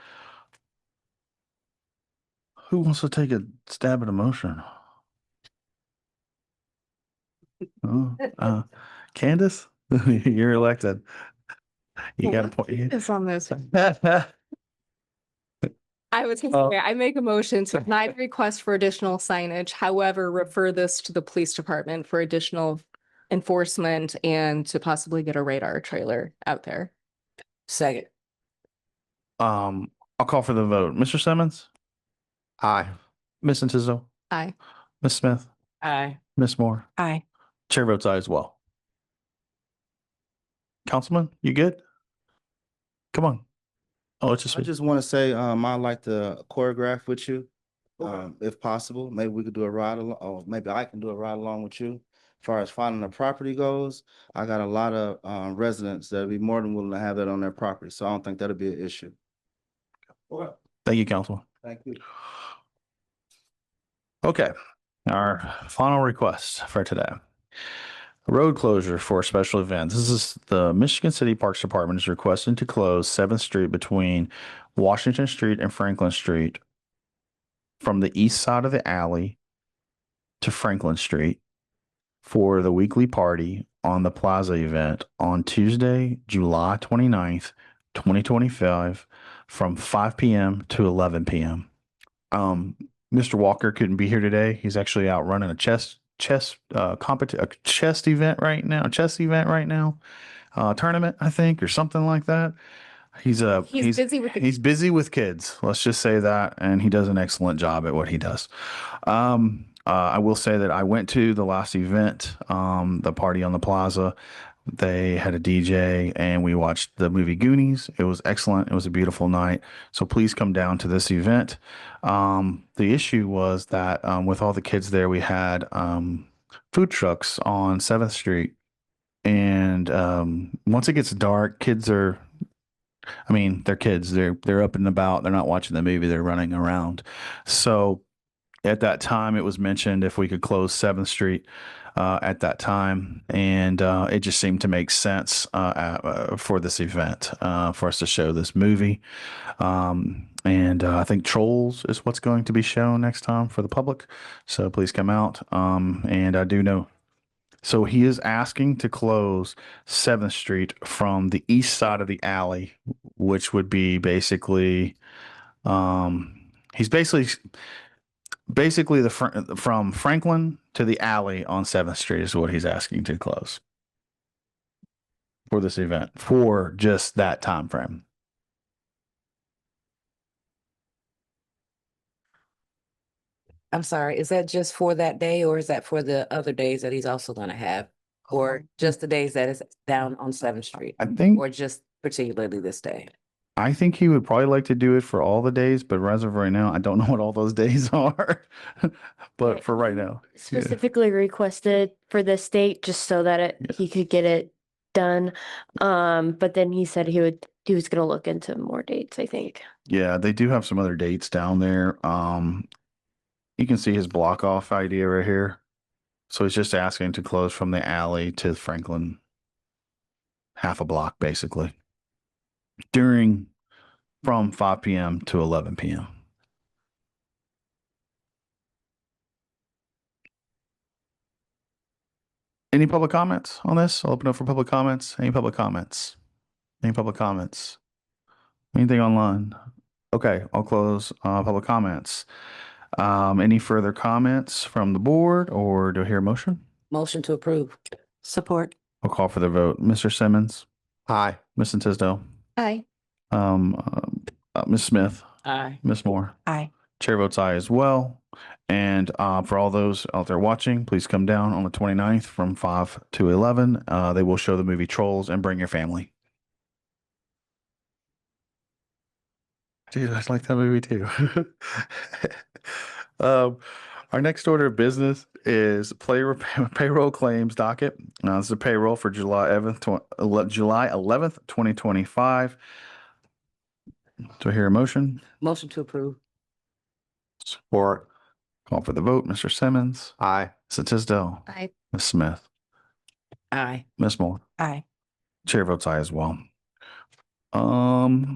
Speaker 2: Who wants to take a stab at a motion? Oh, Candace, you're elected. You got a point.
Speaker 14: It's on this. I would say,
Speaker 2: Oh.
Speaker 14: I make a motion to deny the request for additional signage, however, refer this to the police department for additional enforcement and to possibly get a radar trailer out there.
Speaker 8: Second.
Speaker 2: I'll call for the vote. Mr. Simmons? Aye. Ms. Tisdale?
Speaker 14: Aye.
Speaker 2: Ms. Smith?
Speaker 8: Aye.
Speaker 2: Ms. Moore?
Speaker 4: Aye.
Speaker 2: Chair votes aye as well. Councilman, you good? Come on. Oh, it's just
Speaker 13: I just want to say, I'd like to choreograph with you, if possible. Maybe we could do a ride along, or maybe I can do a ride along with you. As far as finding the property goes, I got a lot of residents that'd be more than willing to have that on their property, so I don't think that'll be an issue.
Speaker 2: Thank you, Councilman.
Speaker 13: Thank you.
Speaker 2: Okay, our final request for today. Road closure for special events. This is the Michigan City Parks Department is requesting to close 7th Street between Washington Street and Franklin Street from the east side of the alley to Franklin Street for the weekly party on the Plaza event on Tuesday, July 29th, 2025 from 5 p.m. to 11 p.m. Mr. Walker couldn't be here today. He's actually out running a chess event right now, tournament, I think, or something like that. He's
Speaker 14: busy with
Speaker 2: he's busy with kids. Let's just say that, and he does an excellent job at what he does. I will say that I went to the last event, the party on the Plaza. They had a DJ and we watched the movie Goonies. It was excellent. It was a beautiful night. So please come down to this event. The issue was that with all the kids there, we had food trucks on 7th Street. And once it gets dark, they're kids. They're up and about. They're not watching the movie. They're running around. So at that time, it was mentioned if we could close 7th Street at that time. And it just seemed to make sense for this event, for us to show this movie. And I think Trolls is what's going to be shown next time for the public. So please come out. And I do know. So he is asking to close 7th Street from the east side of the alley, which would be basically, he's basically from Franklin to the alley on 7th Street is what he's asking to close for this event for just that time frame.
Speaker 8: I'm sorry, is that just for that day or is that for the other days that he's also gonna have? Or just the days that is down on 7th Street?
Speaker 2: I think
Speaker 8: Or just particularly this day?
Speaker 2: I think he would probably like to do it for all the days, but as of right now, I don't know what all those days are. But for right now, yeah.
Speaker 6: Specifically requested for this date just so that he could get it done. But then he said he was gonna look into more dates, I think.
Speaker 2: Yeah, they do have some other dates down there. You can see his block off idea right here. So he's just asking to close from the alley to Franklin, half a block basically, from 5 p.m. to 11 p.m. Any public comments on this? I'll open up for public comments. Any public comments? Any public comments? Anything online? Okay, I'll close public comments. Any further comments from the board, or do I hear a motion?
Speaker 8: Motion to approve.
Speaker 4: Support.
Speaker 2: I'll call for the vote. Mr. Simmons? Aye. Ms. Tisdale?
Speaker 14: Aye.
Speaker 2: Ms. Smith?
Speaker 8: Aye.
Speaker 2: Ms. Moore?
Speaker 4: Aye.
Speaker 2: Chair votes aye as well. And for all those out there watching, please come down on the 29th from 5 to 11. They will show the movie Trolls, and bring your family. Dude, I like that movie too. Our next order of business is payroll claims docket. Now, this is a payroll for July 11th, 2025. Do I hear a motion?
Speaker 8: Motion to approve.
Speaker 3: Support.
Speaker 2: Call for the vote. Mr. Simmons.
Speaker 3: Aye.
Speaker 2: Ms. Tisdale.
Speaker 14: Aye.
Speaker 2: Ms. Smith.
Speaker 8: Aye.
Speaker 2: Ms. Moore.
Speaker 4: Aye.
Speaker 2: Chair votes aye as well.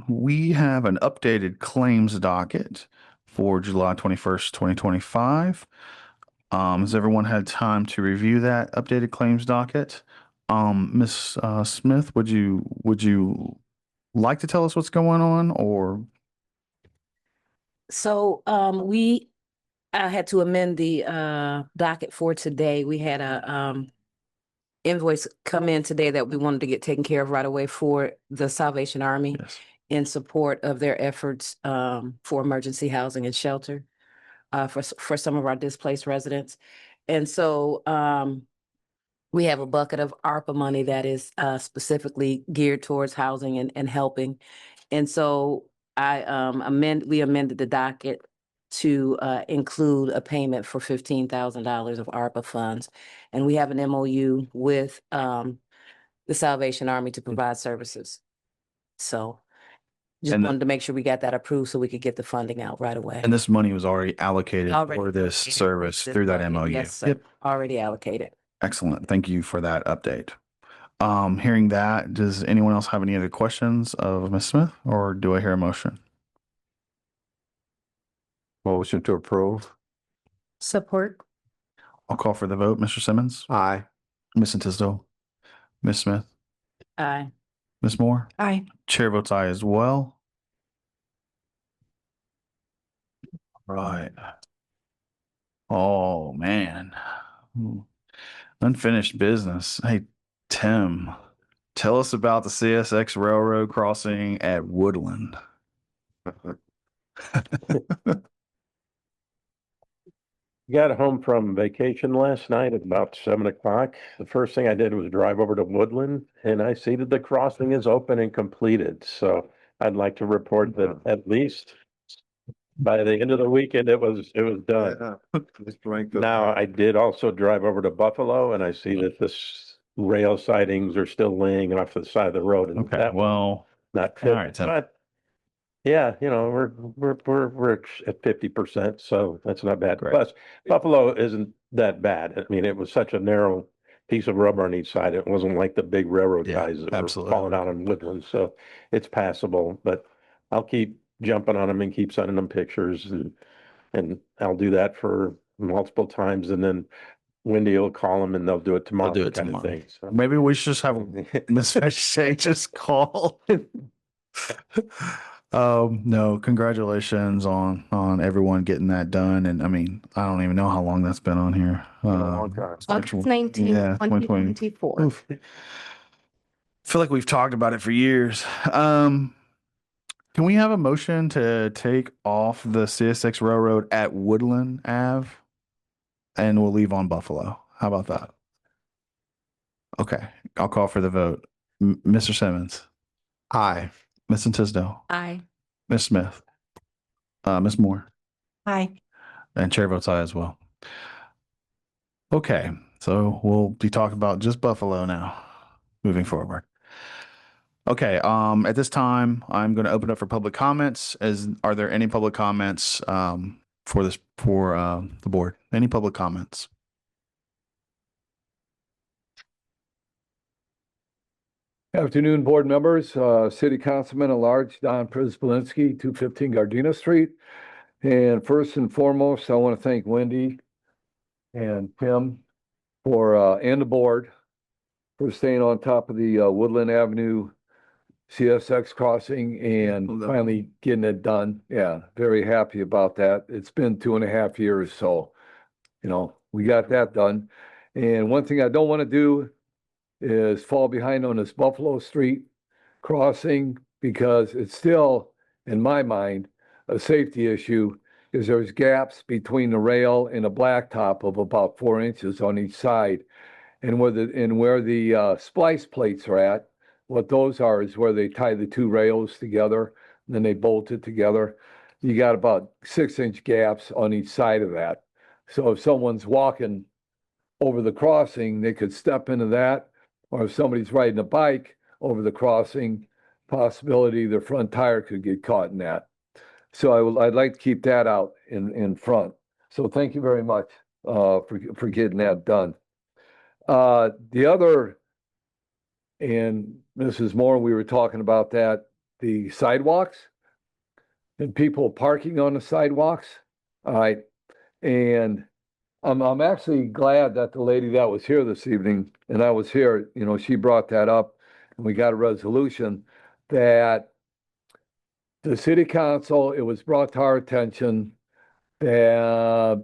Speaker 2: We have an updated claims docket for July 21st, 2025. Has everyone had time to review that updated claims docket? Ms. Smith, would you like to tell us what's going on, or?
Speaker 8: So, I had to amend the docket for today. We had a invoice come in today that we wanted to get taken care of right away for the Salvation Army in support of their efforts for emergency housing and shelter for some of our displaced residents. And so we have a bucket of ARPA money that is specifically geared towards housing and helping. And so we amended the docket to include a payment for $15,000 of ARPA funds. And we have an MOU with the Salvation Army to provide services. So just
Speaker 2: And
Speaker 8: wanted to make sure we got that approved so we could get the funding out right away.
Speaker 2: And this money was already allocated
Speaker 8: Already
Speaker 2: for this
Speaker 8: allocated
Speaker 2: service
Speaker 8: this
Speaker 2: through that
Speaker 8: bucket.
Speaker 2: MOU.
Speaker 8: Yes, sir. Already allocated.
Speaker 2: Excellent. Thank you for that update. Hearing that, does anyone else have any other questions of Ms. Smith, or do I hear a motion?
Speaker 3: Motion to approve.
Speaker 4: Support.
Speaker 2: I'll call for the vote. Mr. Simmons?
Speaker 3: Aye.
Speaker 2: Ms. Tisdale? Ms. Smith?
Speaker 8: Aye.
Speaker 2: Ms. Moore?
Speaker 4: Aye.
Speaker 2: Chair votes aye as well. Right. Oh, man. Unfinished business. Hey, Tim, tell us about the CSX Railroad crossing at Woodland.
Speaker 9: Got home from vacation last night at about 7 o'clock. The first thing I did was drive over to Woodland, and I see that the crossing is open and completed. So I'd like to report that at least by the end of the weekend, it was done. Now, I did also drive over to Buffalo, and I see that this rail sidings are still laying off the side of the road. And
Speaker 2: Okay,
Speaker 9: that
Speaker 2: well,
Speaker 9: not
Speaker 2: all
Speaker 9: fit,
Speaker 2: right, Tim.
Speaker 9: but yeah, we're at 50%, so that's not bad.
Speaker 2: Great.
Speaker 9: Plus, Buffalo isn't that bad. I mean, it was such a narrow piece of rubber on each side. It wasn't like the big railroad
Speaker 2: Yeah,
Speaker 9: ties that
Speaker 2: absolutely.
Speaker 9: were falling out on Woodland, so it's passable. But I'll keep jumping on them and keep sending them pictures, and I'll do that for multiple times, and then Wendy will call them and they'll do it tomorrow.
Speaker 2: do it
Speaker 9: kind of
Speaker 2: tomorrow.
Speaker 9: thing. So.
Speaker 2: Maybe we should just have Ms. Shay just call. No, congratulations on everyone getting that done. And I mean, I don't even know how long that's been on here.
Speaker 14: August 19th,
Speaker 2: yeah,
Speaker 14: 2024.
Speaker 2: Oof. I feel like we've talked about it for years. Can we have a motion to take off the CSX Railroad at Woodland Ave, and we'll leave on Buffalo? How about that? Okay, I'll call for the vote. Mr. Simmons?
Speaker 3: Aye.
Speaker 2: Ms. Tisdale?
Speaker 14: Aye.
Speaker 2: Ms. Smith? Ms. Moore?
Speaker 4: Aye.
Speaker 2: And chair votes aye as well. Okay, so we'll be talking about just Buffalo now, moving forward. Okay, at this time, I'm going to open up for public comments. Are there any public comments for the board? Any public comments?
Speaker 18: Afternoon, board members, City Councilman at Large, Don Prisbalinski, 215 Gardena Street. And first and foremost, I want to thank Wendy and Tim and the board for staying on top of the Woodland Avenue CSX crossing and finally getting it done. Yeah, very happy about that. It's been 2.5 years, so, we got that done. And one thing I don't want to do is fall behind on this Buffalo Street crossing, because it's still, in my mind, a safety issue, because there's gaps between the rail and the blacktop of about 4 inches on each side. And where the splice plates are at, what those are is where they tie the two rails together, and then they bolt it together. You got about 6-inch gaps on each side of that. So if someone's walking over the crossing, they could step into that. Or if somebody's riding a bike over the crossing, possibility their front tire could get caught in that. So I'd like to keep that out in front. So thank you very much for getting that done. The other, and Mrs. Moore, we were talking about that, the sidewalks and people parking on the sidewalks. All right. And I'm actually glad that the lady that was here this evening, and I was here, you know, she brought that up and we got a resolution that the city council, it was brought to our attention that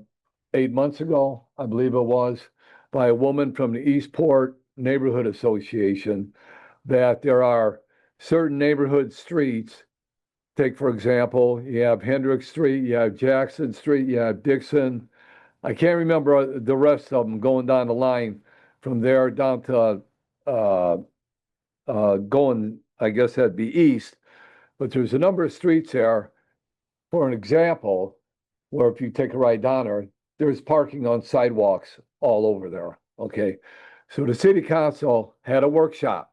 Speaker 18: 8 months ago, I believe it was, by a woman from the Eastport Neighborhood Association, that there are certain neighborhood streets. Take, for example, you have Hendricks Street, you have Jackson Street, you have Dixon. I can't remember the rest of them going down the line from there down to going, I guess that'd be east. But there's a number of streets there, for an example, where if you take a ride down there, there's parking on sidewalks all over there. Okay. So the city council had a workshop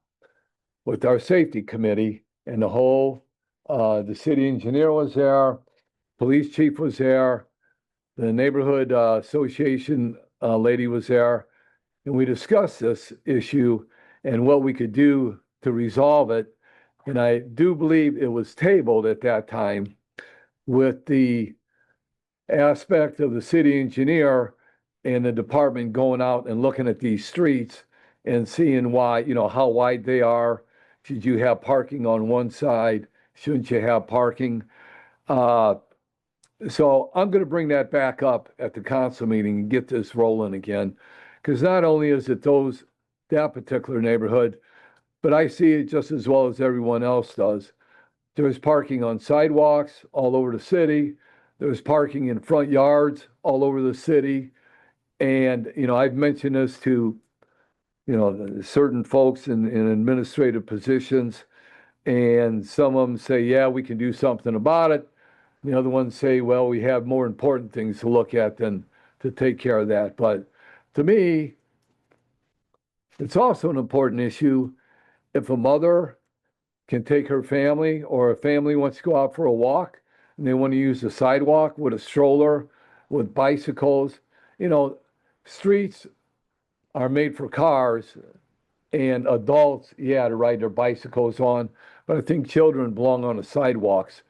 Speaker 18: with our safety committee, and the whole, the city engineer was there, police chief was there, the neighborhood association lady was there, and we discussed this issue and what we could do to resolve it. And I do believe it was tabled at that time with the aspect of the city engineer and the department going out and looking at these streets and seeing why, you know, how wide they are. Should you have parking on one side? Shouldn't you have parking? So I'm going to bring that back up at the council meeting and get this rolling again. Because not only is it that particular neighborhood, but I see it just as well as everyone else does. There's parking on sidewalks all over the city. There's parking in front yards all over the city. And, you know, I've mentioned this to, you know, certain folks in administrative positions, and some of them say, yeah, we can do something about it. The other ones say, well, we have more important things to look at than to take care of that. But to me, it's also an important issue. If a mother can take her family, or a family wants to go out for a walk and they want to use the sidewalk with a stroller, with bicycles, you know, streets are made for cars, and adults, yeah, to ride their bicycles on, but I think children belong on the sidewalks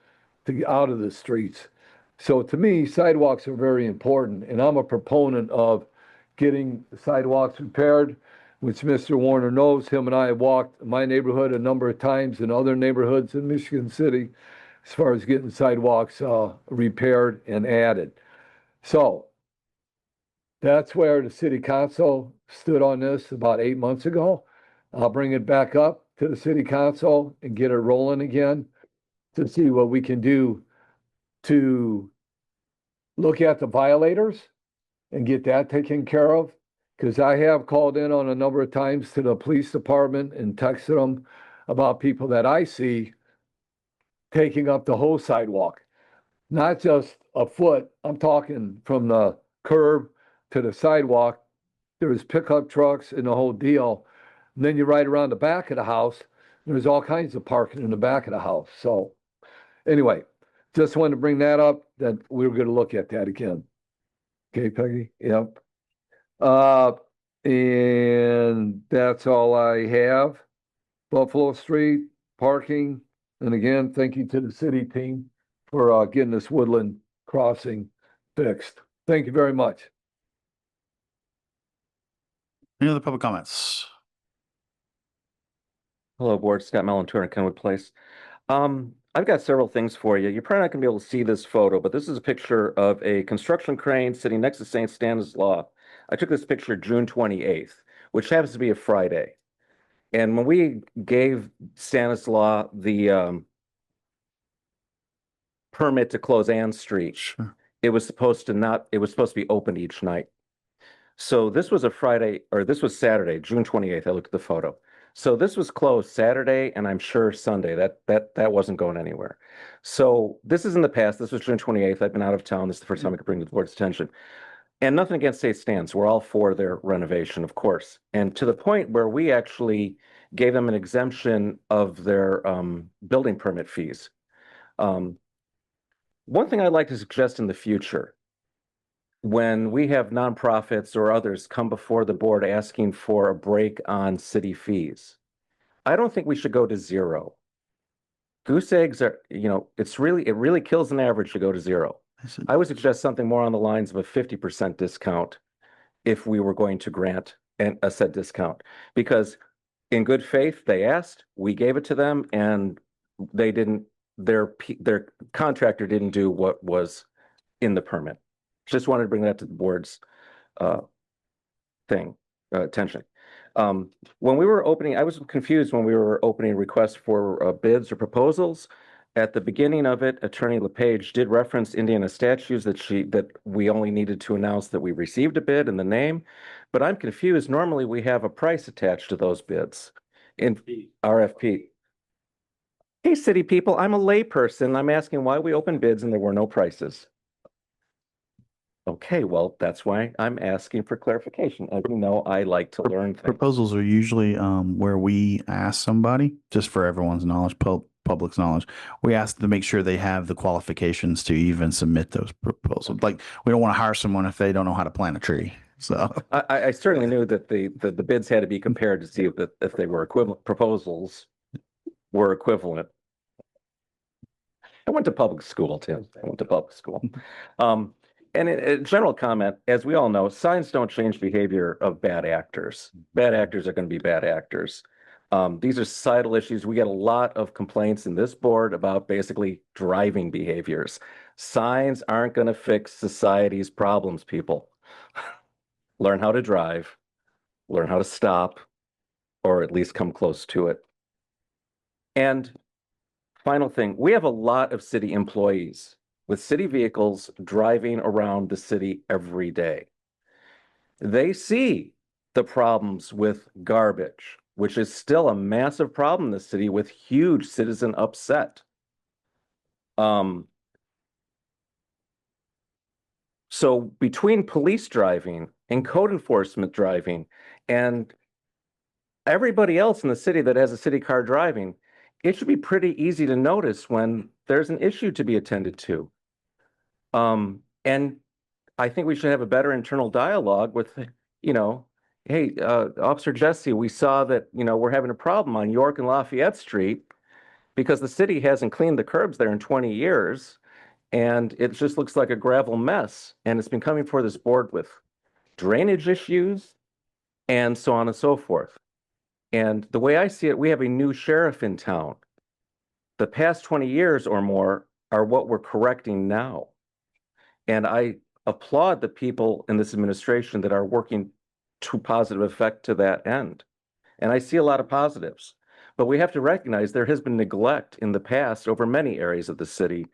Speaker 18: to get out of the streets. So to me, sidewalks are very important, and I'm a proponent of getting sidewalks repaired, which Mr. Warner knows. Him and I have walked my neighborhood a number of times and other neighborhoods in Michigan City as far as getting sidewalks repaired and added. So that's where the city council stood on this about 8 months ago. I'll bring it back up to the city council and get it rolling again to see what we can do to look at the violators and get that taken care of. Because I have called in on a number of times to the police department and texted them about people that I see taking up the whole sidewalk, not just a foot. I'm talking from the curb to the sidewalk. There's pickup trucks and the whole deal. And then you ride around the back of the house, there's all kinds of parking in the back of the house. So anyway, just wanted to bring that up, that we were going to look at that again. Okay, Peggy? Yep. And that's all I have. Buffalo Street, parking. And again, thank you to the city team for getting this Woodland crossing fixed. Thank you very much.
Speaker 2: Any other public comments?
Speaker 7: Hello, Board. Scott Mellon, 200 Kenwood Place. I've got several things for you. You're probably not going to be able to see this photo, but this is a picture of a construction crane sitting next to St. Stanislaus. I took this picture June 28th, which happens to be a Friday. And when we gave Stanislaus the permit to close Ann Street, it was supposed to be open each night. So this was a Friday, or this was Saturday, June 28th. I looked at the photo. So this was closed Saturday, and I'm sure Sunday. That wasn't going anywhere. So this is in the past. This was June 28th. I've been out of town. This is the first time I could bring to the board's attention. And nothing against state stands. We're all for their renovation, of course. And to the point where we actually gave them an exemption of their building permit fees. One thing I'd like to suggest in the future, when we have nonprofits or others come before the board asking for a break on city fees, I don't think we should go to zero. Goose eggs are, it really kills an average to go to zero. I would suggest something more on the lines of a 50% discount if we were going to grant a said discount. Because in good faith, they asked, we gave it to them, and they didn't, their contractor didn't do what was in the permit. Just wanted to bring that to the board's attention. When we were opening, I was confused when we were opening requests for bids or proposals. At the beginning of it, Attorney LePage did reference Indiana statutes that we only needed to announce that we received a bid and the name, but I'm confused. Normally, we have a price attached to those bids in RFP. Hey, city people, I'm a layperson. I'm asking why we opened bids and there were no prices. Okay, well, that's why I'm asking for clarification. As you know, I like to learn things.
Speaker 2: Proposals are usually where we ask somebody, just for everyone's knowledge, public's knowledge, we ask to make sure they have the qualifications to even submit those proposals. Like, we don't want to hire someone if they don't know how to plant a tree. So
Speaker 7: I certainly knew that the bids had to be compared to see if they were equivalent. Proposals were equivalent. I went to public school, Tim. I went to public school. And a general comment, as we all know, signs don't change behavior of bad actors. Bad actors are going to be bad actors. These are societal issues. We get a lot of complaints in this board about basically driving behaviors. Signs aren't going to fix society's problems, people. Learn how to drive, learn how to stop, or at least come close to it. And final thing, we have a lot of city employees with city vehicles driving around the city every day. They see the problems with garbage, which is still a massive problem in the city with huge citizen upset. So between police driving and code enforcement driving and everybody else in the city that has a city car driving, it should be pretty easy to notice when there's an issue to be attended to. And I think we should have a better internal dialogue with, hey, Officer Jesse, we saw that, we're having a problem on York and Lafayette Street because the city hasn't cleaned the curbs there in 20 years. And it just looks like a gravel mess. And it's been coming before this board with drainage issues and so on and so forth. And the way I see it, we have a new sheriff in town. The past 20 years or more are what we're correcting now. And I applaud the people in this administration that are working to positive effect to that end. And I see a lot of positives. But we have to recognize there has been neglect in the past over many areas of the city,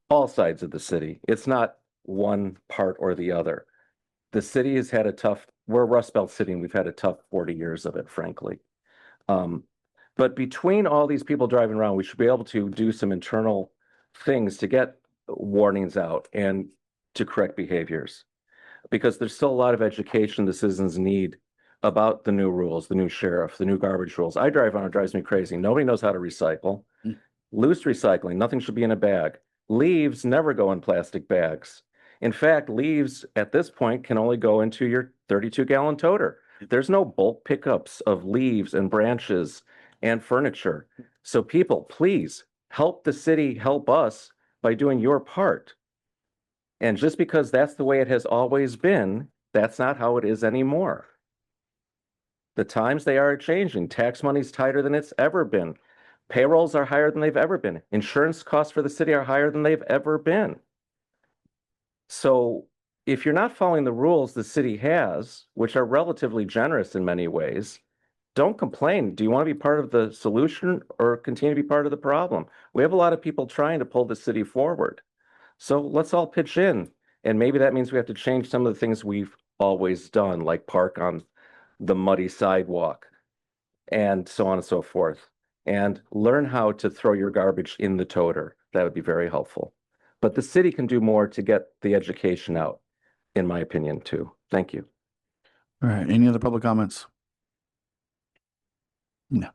Speaker 7: all sides of the city. It's not one part or the other. The city has had a tough, we're a Rust Belt city and we've had a tough 40 years of it, frankly. But between all these people driving around, we should be able to do some internal things to get warnings out and to correct behaviors. Because there's still a lot of education the citizens need about the new rules, the new sheriff, the new garbage rules. I drive on, it drives me crazy. Nobody knows how to recycle. Loose recycling, nothing should be in a bag. Leaves never go in plastic bags. In fact, leaves at this point can only go into your 32-gallon toter. There's no bulk pickups of leaves and branches and furniture. So people, please help the city, help us by doing your part. And just because that's the way it has always been, that's not how it is anymore. The times they are changing. Tax money's tighter than it's ever been. Payrolls are higher than they've ever been. Insurance costs for the city are higher than they've ever been. So if you're not following the rules the city has, which are relatively generous in many ways, don't complain. Do you want to be part of the solution or continue to be part of the problem? We have a lot of people trying to pull the city forward. So let's all pitch in. And maybe that means we have to change some of the things we've always done, like park on the muddy sidewalk and so on and so forth. And learn how to throw your garbage in the toter. That would be very helpful. But the city can do more to get the education out in my opinion, too. Thank you.
Speaker 2: All right. Any other public comments? No.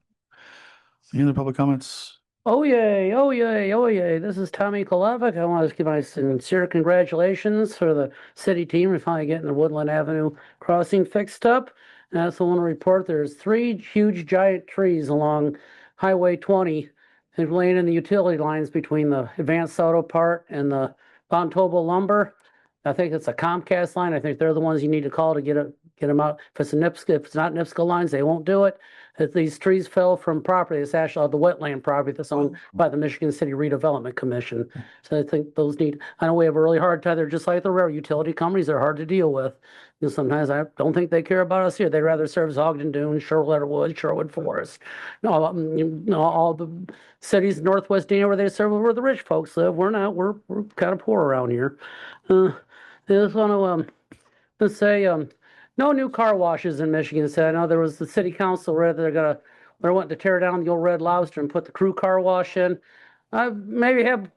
Speaker 2: Any other public comments?
Speaker 10: Oh yay, oh yay, oh yay. This is Tommy Kolavik. I want to give my sincere congratulations for the city team for finally getting the Woodland Avenue crossing fixed up. And I also want to report there's 3 huge giant trees along Highway 20 and laying in the utility lines between the Advanced Auto Part and the Bontoba Lumber. I think it's a Comcast line. I think they're the ones you need to call to get them out. If it's a NIPSCO, if it's not NIPSCO lines, they won't do it. If these trees fell from property, it's actually the wetland property that's owned by the Michigan City Redevelopment Commission. So I think those I know we have a really hard time. They're just like the railroad utility companies. They're hard to deal with. You know, sometimes I don't think they care about us here. They'd rather service Ogden Dunes, Sherwood, Sherwood Forest. All the cities in Northwest Indiana where they serve where the rich folks live. We're not. We're kind of poor around here. I just want to say no new car washes in Michigan. So I know there was the city council where they're wanting to tear down the old Red Lobster and put the crew car wash in. I would,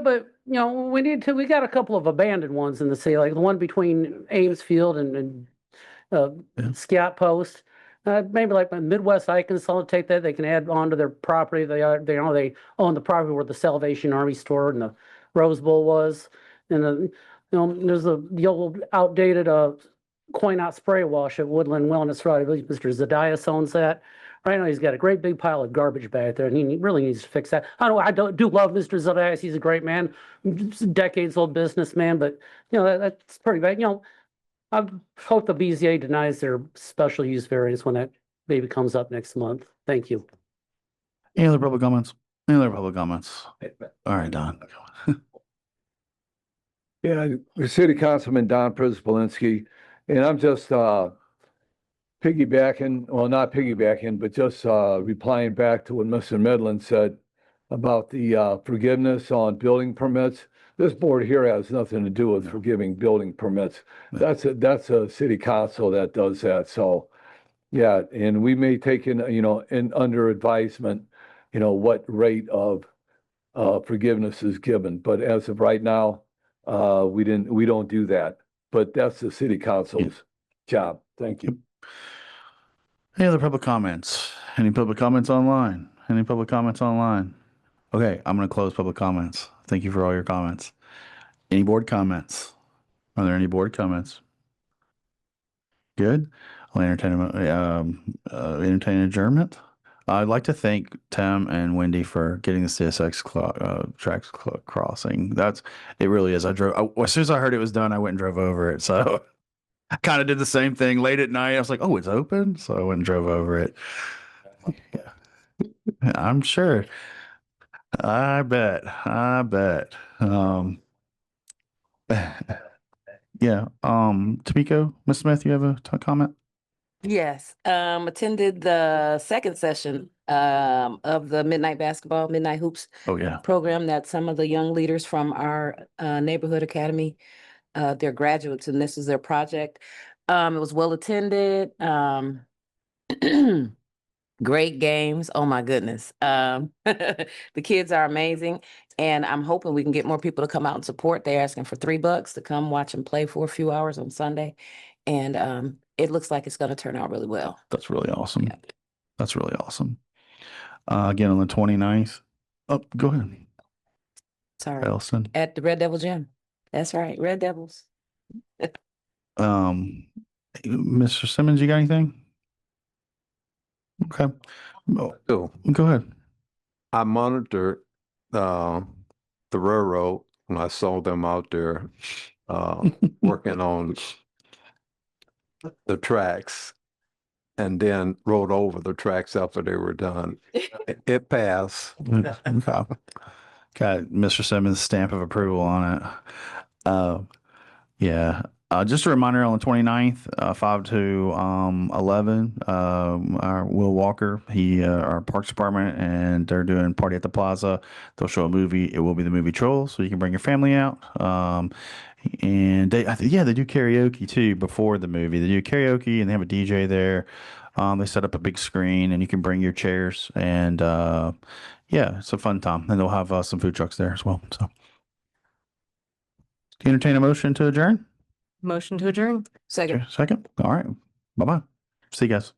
Speaker 10: but we got a couple of abandoned ones in the city, like the one between Ames Field and Scott Post. Maybe like Midwest Arkansas take that. They can add onto their property. They own the property where the Salvation Army store and the Rose Bowl was. And there's the old outdated Coin Out Spray Wash at Woodland Wellness Road. I believe Mr. Zadias owns that. Right now, he's got a great big pile of garbage back there, and he really needs to fix that. I do love Mr. Zadias. He's a great man, decades old businessman, but that's pretty bad. I hope the BZA denies their special use variance when that maybe comes up next month. Thank you.
Speaker 2: Any other public comments? Any other public comments? All right, Don.
Speaker 18: Yeah, the City Councilman Don Przybylski, and I'm just piggybacking, well, not piggybacking, but just replying back to what Mr. Medlin said about the forgiveness on building permits. This board here has nothing to do with forgiving building permits. That's a city council that does that. So, yeah, and we may take in under advisement, what rate of forgiveness is given. But as of right now, we don't do that. But that's the city council's job. Thank you.
Speaker 2: Any other public comments? Any public comments online? Any public comments online? Okay, I'm going to close public comments. Thank you for all your comments. Any board comments? Are there any board comments? Good. I'll entertain adjournment. I'd like to thank Tim and Wendy for getting the CSX tracks crossing. It really is. As soon as I heard it was done, I went and drove over it. So I kind of did the same thing late at night. I was like, oh, it's open. So I went and drove over it. Yeah. I'm sure. I bet. Yeah. Tamiko, Ms. Smith, you have a comment?
Speaker 8: Yes, attended the second session of the Midnight Hoops program that some of the young leaders from our neighborhood academy, they're graduates and this is their project. It was well attended. Great games. Oh my goodness. The kids are amazing. And I'm hoping we can get more people to come out and support. They're asking for $3 to come watch and play for a few hours on Sunday. And it looks like it's going to turn out really well.
Speaker 2: That's really awesome. Yeah. That's really awesome. Again, on the 29th. Oh, go ahead.
Speaker 8: Sorry.
Speaker 2: Elston.
Speaker 8: At the Red Devil Gym. That's right. Red Devils.
Speaker 2: Mr. Simmons, you got anything? Okay.
Speaker 3: So,
Speaker 2: go ahead.
Speaker 3: I monitored the railroad when I saw them out there working on the tracks and then rode over the tracks after they were done. It passed.
Speaker 2: Okay. Got Mr. Simmons' stamp of approval on it. Yeah. Just a reminder on the 29th, 5 to 11, our Will Walker, our Parks Department, and they're doing Party at the Plaza. They'll show a movie. It will be the movie Trolls, so you can bring your family out. And they do karaoke too before the movie. They do karaoke and they have a DJ there. They set up a big screen and you can bring your chairs and it's a fun time. And they'll have some food trucks there as well. So, do you entertain a motion to adjourn?
Speaker 14: Motion to adjourn.
Speaker 8: Second.
Speaker 2: Second. All right. Bye-bye. See you guys.